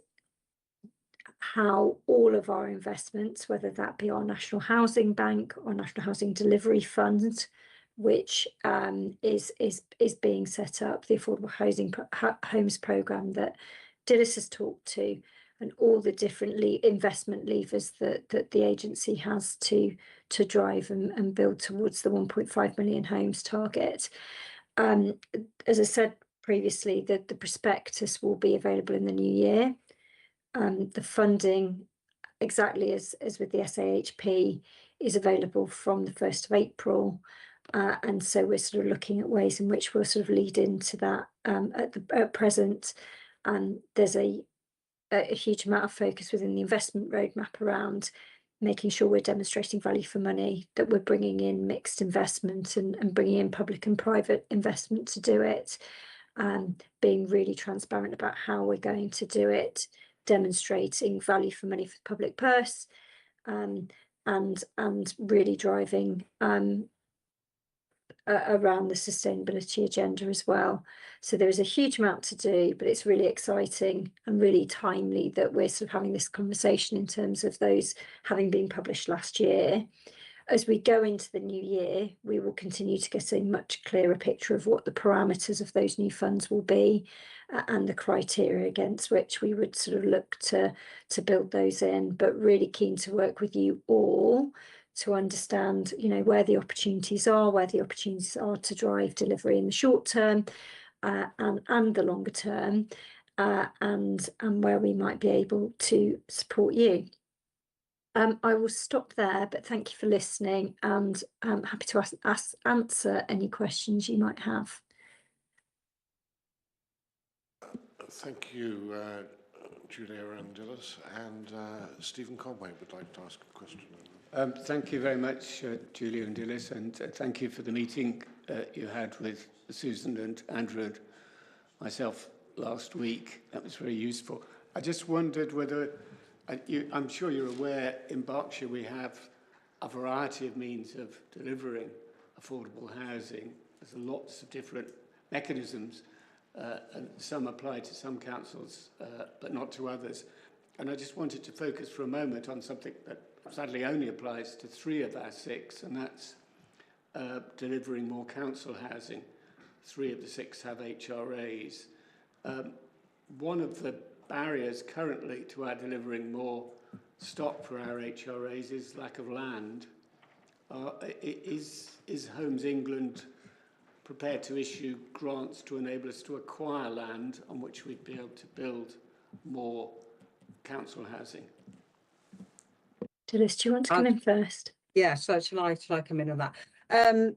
R: how all of our investments, whether that be our National Housing Bank or National Housing Delivery Fund, which is being set up, the Affordable Homes Programme that Dilys has talked to, and all the different investment levers that the agency has to drive and build towards the 1.5 million homes target. As I said previously, the prospectus will be available in the new year. The funding, exactly as with the SAHP, is available from the 1st of April. And so we're sort of looking at ways in which we'll sort of lead into that at present. There's a huge amount of focus within the investment roadmap around making sure we're demonstrating value for money, that we're bringing in mixed investment and bringing in public and private investment to do it, being really transparent about how we're going to do it, demonstrating value for money for the public purse, and really driving around the sustainability agenda as well. So there is a huge amount to do, but it's really exciting and really timely that we're sort of having this conversation in terms of those having been published last year. As we go into the new year, we will continue to get a much clearer picture of what the parameters of those new funds will be, and the criteria against which we would sort of look to build those in, but really keen to work with you all to understand, where the opportunities are to drive delivery in the short term, and the longer term, and where we might be able to support you. I will stop there, but thank you for listening, and I'm happy to answer any questions you might have.
A: Thank you, Julia and Dilys. And Stephen Conway would like to ask a question.
D: Thank you very much, Julia and Dilys, and thank you for the meeting you had with Susan and Andrew and myself last week. That was very useful. I just wondered whether, I'm sure you're aware, in Berkshire we have a variety of means of delivering affordable housing. There's lots of different mechanisms, and some apply to some councils, but not to others. And I just wanted to focus for a moment on something that sadly only applies to 3 of our 6, and that's delivering more council housing. 3 of the 6 have HRAs. One of the barriers currently to our delivering more stock for our HRAs is lack of land. Is Homes England prepared to issue grants to enable us to acquire land on which we'd be able to build more council housing?
R: Dilys, do you want to come in first?
S: Yeah, so shall I come in on that?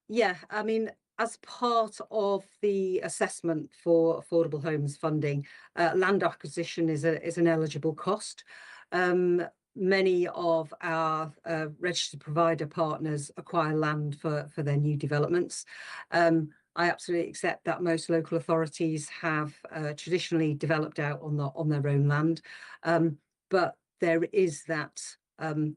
S: Yeah, I mean, as part of the assessment for affordable homes funding, land acquisition is an eligible cost. Many of our registered provider partners acquire land for their new developments. I absolutely accept that most local authorities have traditionally developed out on their own land, but there is that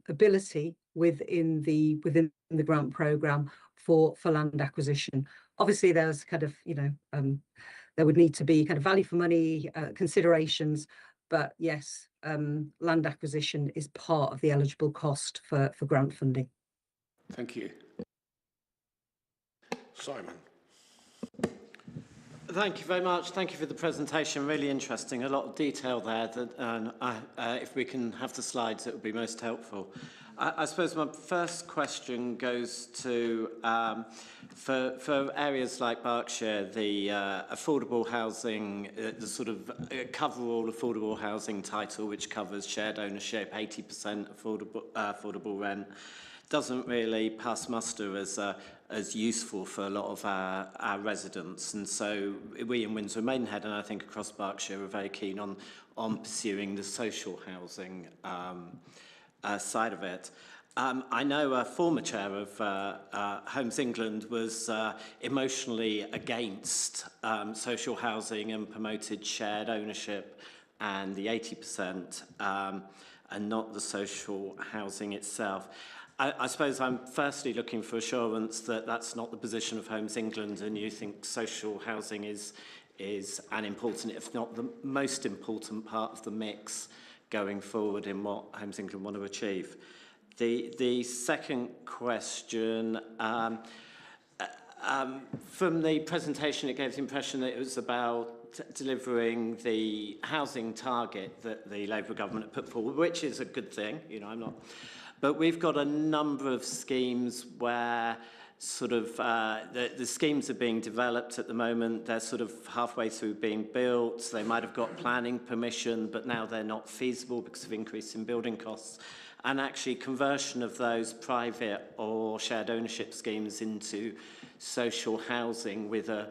S: ability within the grant programme for land acquisition. Obviously, there's kind of, there would need to be kind of value for money considerations, but yes, land acquisition is part of the eligible cost for grant funding.
D: Thank you.
A: Simon.
T: Thank you very much. Thank you for the presentation. Really interesting. A lot of detail there. If we can have the slides, it would be most helpful. I suppose my first question goes to, for areas like Berkshire, the affordable housing, the sort of cover-all affordable housing title, which covers shared ownership, 80% affordable rent, doesn't really pass muster as as useful for a lot of our residents. And so we in Windsor and Maidenhead, and I think across Berkshire, are very keen on pursuing the social housing side of it. I know a former chair of Homes England was emotionally against social housing and promoted shared ownership and the 80% and not the social housing itself. I suppose I'm firstly looking for assurance that that's not the position of Homes England, and you think social housing is an important, if not the most important part of the mix going forward in what Homes England want to achieve. The second question, from the presentation, it gave the impression that it was about delivering the housing target that the Labour government put forward, which is a good thing, you know, I'm not. But we've got a number of schemes where sort of the schemes are being developed at the moment. They're sort of halfway through being built. They might have got planning permission, but now they're not feasible because of increase in building costs. And actually conversion of those private or shared ownership schemes into social housing with a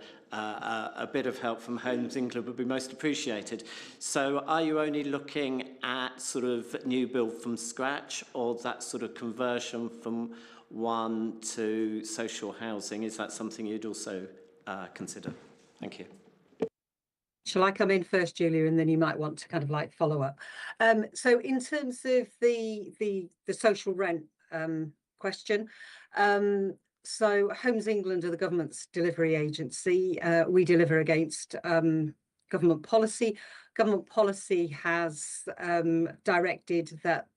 T: bit of help from Homes England would be most appreciated. So are you only looking at sort of new build from scratch, or that sort of conversion from one to social housing? Is that something you'd also consider? Thank you.
S: Shall I come in first, Julia, and then you might want to kind of like follow up? So in terms of the social rent question, so Homes England are the government's delivery agency. We deliver against government policy. Government policy has directed that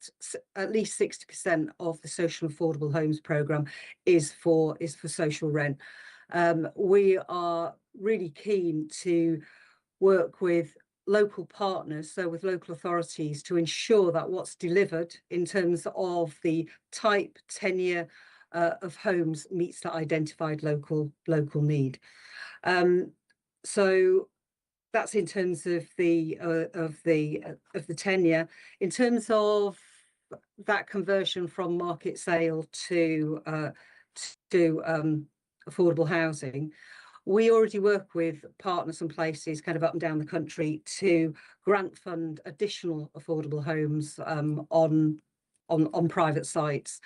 S: at least 60% of the social affordable homes programme is for social rent. We are really keen to work with local partners, so with local authorities, to ensure that what's delivered in terms of the type, tenure of homes meets that identified local need. So that's in terms of the tenure. In terms of that conversion from market sale to affordable housing, we already work with partners and places kind of up and down the country to grant fund additional affordable homes on private sites.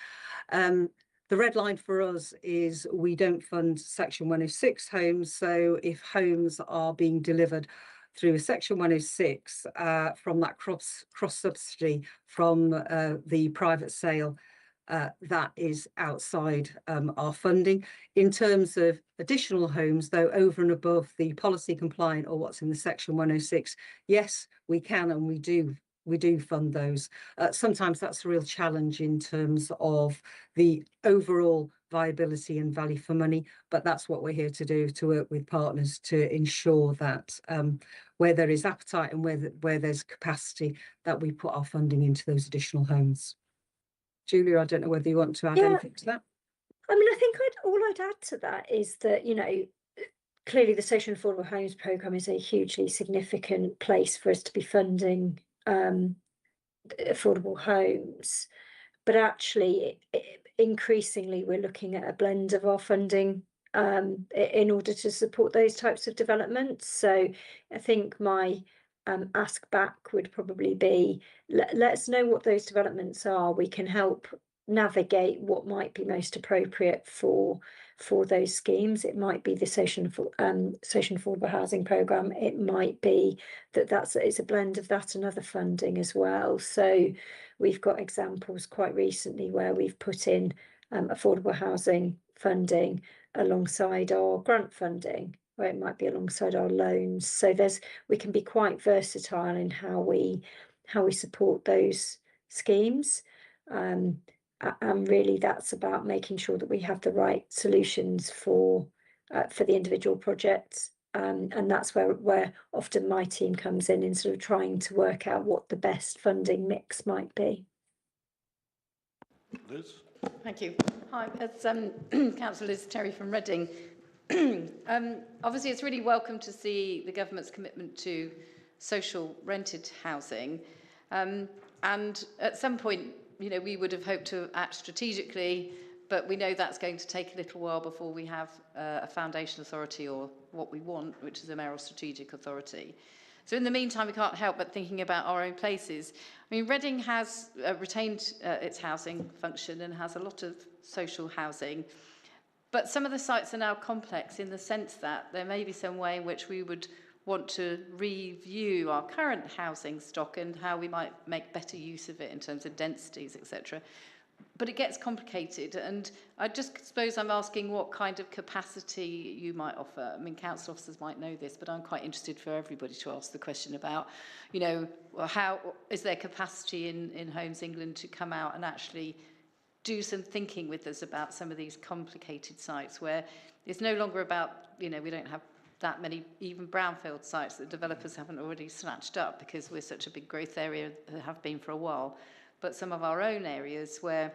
S: The red line for us is we don't fund Section 106 homes. So if homes are being delivered through a Section 106 from that cross subsidy from the private sale, that is outside our funding. In terms of additional homes, though, over and above the policy compliant or what's in the Section 106, yes, we can and we do fund those. Sometimes that's a real challenge in terms of the overall viability and value for money, but that's what we're here to do, to work with partners to ensure that where there is appetite and where there's capacity, that we put our funding into those additional homes. Julia, I don't know whether you want to add anything to that.
R: I mean, I think all I'd add to that is that, you know, clearly the Social and Affordable Homes Programme is a hugely significant place for us to be funding affordable homes, but actually increasingly we're looking at a blend of our funding in order to support those types of developments. So I think my ask back would probably be, let us know what those developments are. We can help navigate what might be most appropriate for those schemes. It might be the social affordable housing programme. It might be it's a blend of that and other funding as well. So we've got examples quite recently where we've put in affordable housing funding alongside our grant funding, or it might be alongside our loans. So we can be quite versatile in how we support those schemes. And really that's about making sure that we have the right solutions for the individual projects. And that's where often my team comes in sort of trying to work out what the best funding mix might be.
A: Liz?
C: Thank you. Hi, it's Councillor Liz Terry from Reading. Obviously, it's really welcome to see the government's commitment to social rented housing. And at some point, you know, we would have hoped to act strategically but we know that's going to take a little while before we have a foundation authority, or what we want, which is a mayoral strategic authority. So in the meantime, we can't help but thinking about our own places. I mean, Reading has retained its housing function and has a lot of social housing, but some of the sites are now complex in the sense that there may be some way in which we would want to review our current housing stock and how we might make better use of it in terms of densities, etc. But it gets complicated, and I just suppose I'm asking what kind of capacity you might offer. I mean, council officers might know this, but I'm quite interested for everybody to ask the question about, you know, how is there capacity in Homes England to come out and actually do some thinking with us about some of these complicated sites where it's no longer about, you know, we don't have that many even brownfield sites that developers haven't already snatched up because we're such a big growth area, have been for a while, but some of our own areas where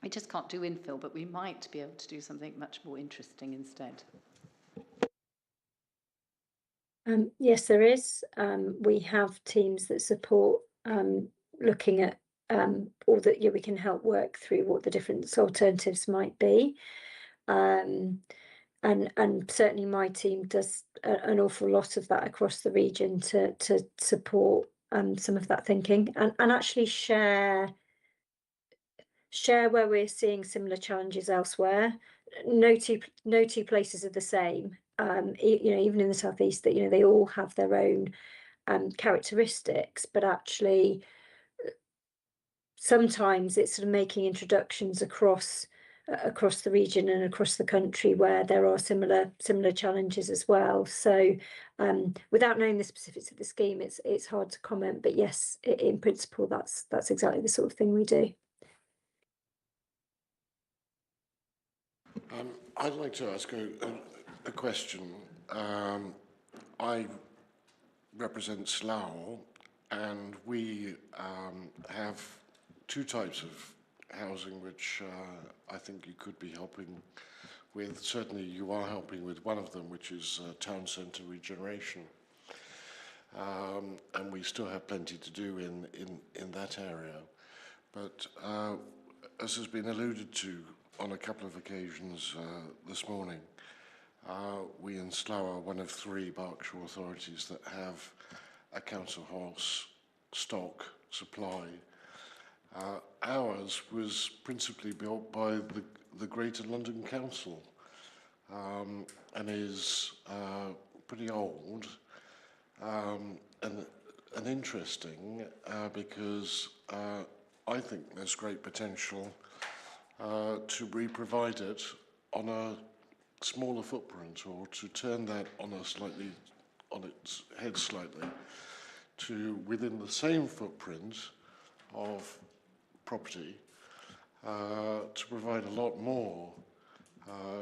C: we just can't do infill, but we might be able to do something much more interesting instead.
R: Yes, there is. We have teams that support looking at or that we can help work through what the different alternatives might be. And certainly my team does an awful lot of that across the region to support some of that thinking and actually share where we're seeing similar challenges elsewhere. No two places are the same. You know, even in the southeast, that, you know, they all have their own characteristics, but actually sometimes it's sort of making introductions across the region and across the country where there are similar challenges as well. So without knowing the specifics of the scheme, it's hard to comment, but yes, in principle, that's exactly the sort of thing we do.
A: I'd like to ask a question. I represent Slough, and we have two types of housing which I think you could be helping with. Certainly you are helping with one of them, which is town centre regeneration. And we still have plenty to do in that area. But as has been alluded to on a couple of occasions this morning, we in Slough are one of 3 Berkshire authorities that have a council house stock supply. Ours was principally built by the Greater London Council and is pretty old and interesting because I think there's great potential to re-provide it on a smaller footprint, or to turn that on its head slightly, to within the same footprint of property to provide a lot more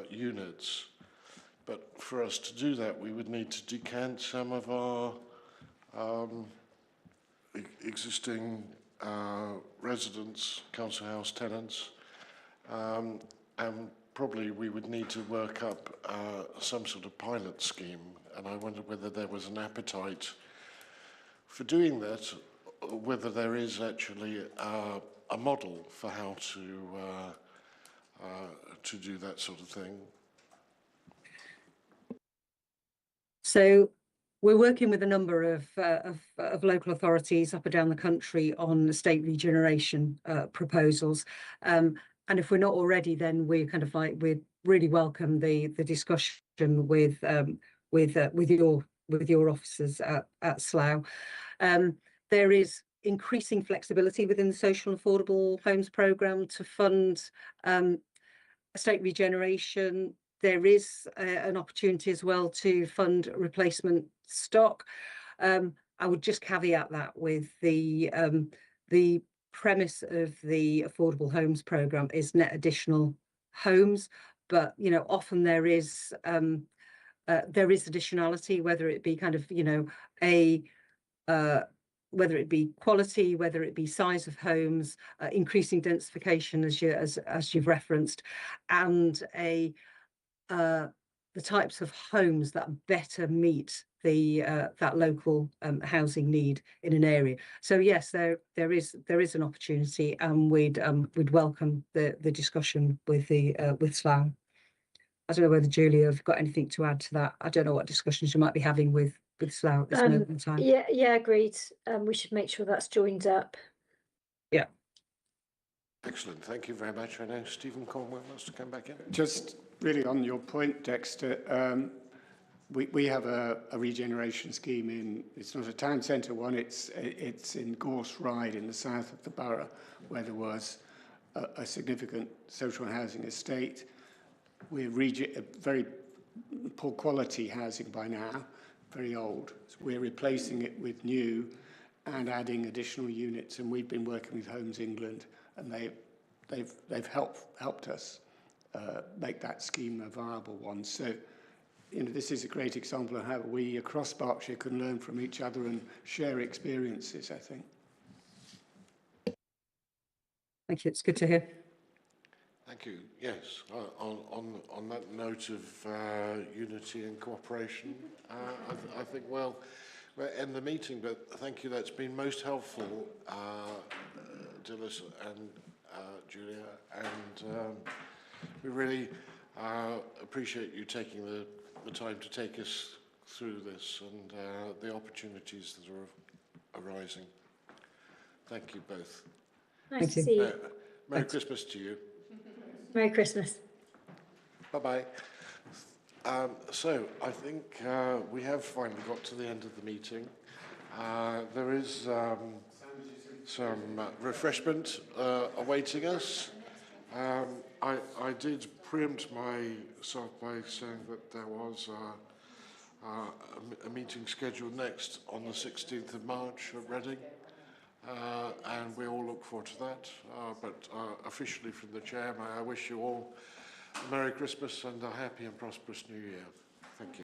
A: units. But for us to do that, we would need to decant some of our existing residents, council house tenants, and probably we would need to work up some sort of pilot scheme. And I wonder whether there was an appetite for doing that, whether there is actually a model for how to do that sort of thing.
S: So we're working with a number of local authorities up and down the country on estate regeneration proposals. And if we're not already, then we're kind of like, we really welcome the discussion with your officers at Slough. There is increasing flexibility within the Social and Affordable Homes Programme to fund estate regeneration. There is an opportunity as well to fund replacement stock. I would just caveat that with the premise of the Affordable Homes Programme is net additional homes, but you know, often there is additionality, whether it be kind of, you know, whether it be quality, whether it be size of homes, increasing densification as you've referenced, and the types of homes that better meet the that local housing need in an area. So yes, there is an opportunity, and we'd welcome the discussion with Slough. I don't know whether Julia have got anything to add to that. I don't know what discussions you might be having with Slough at this moment in time.
R: Yeah, agreed. We should make sure that's joined up.
S: Yeah.
A: Excellent, thank you very much. I know Stephen Cornwell wants to come back in.
D: Just really on your point, Dexter, we have a regeneration scheme in, it's not a town centre one, it's in Gorse Ride in the south of the borough, where there was a significant social housing estate. We're very poor quality housing by now, very old. So we're replacing it with new and adding additional units, and we've been working with Homes England, and they've helped us make that scheme a viable one. So, you know, this is a great example of how we across Berkshire can learn from each other and share experiences, I think.
S: Thank you. It's good to hear.
A: Thank you. Yes, on that note of unity and cooperation, I think we'll end the meeting, but thank you. That's been most helpful, Dilys and Julia, and we really appreciate you taking the time to take us through this and the opportunities that are arising. Thank you both.
R: Nice to see you.
A: Merry Christmas to you.
R: Merry Christmas.
A: Bye-bye. So I think we have finally got to the end of the meeting. There is some refreshment awaiting awaiting us. I did preempt myself by saying that there was a meeting scheduled next on the 16th of March at Reading. And we all look forward to that. But officially from the chair, may I wish you all a Merry Christmas and a happy and prosperous New Year.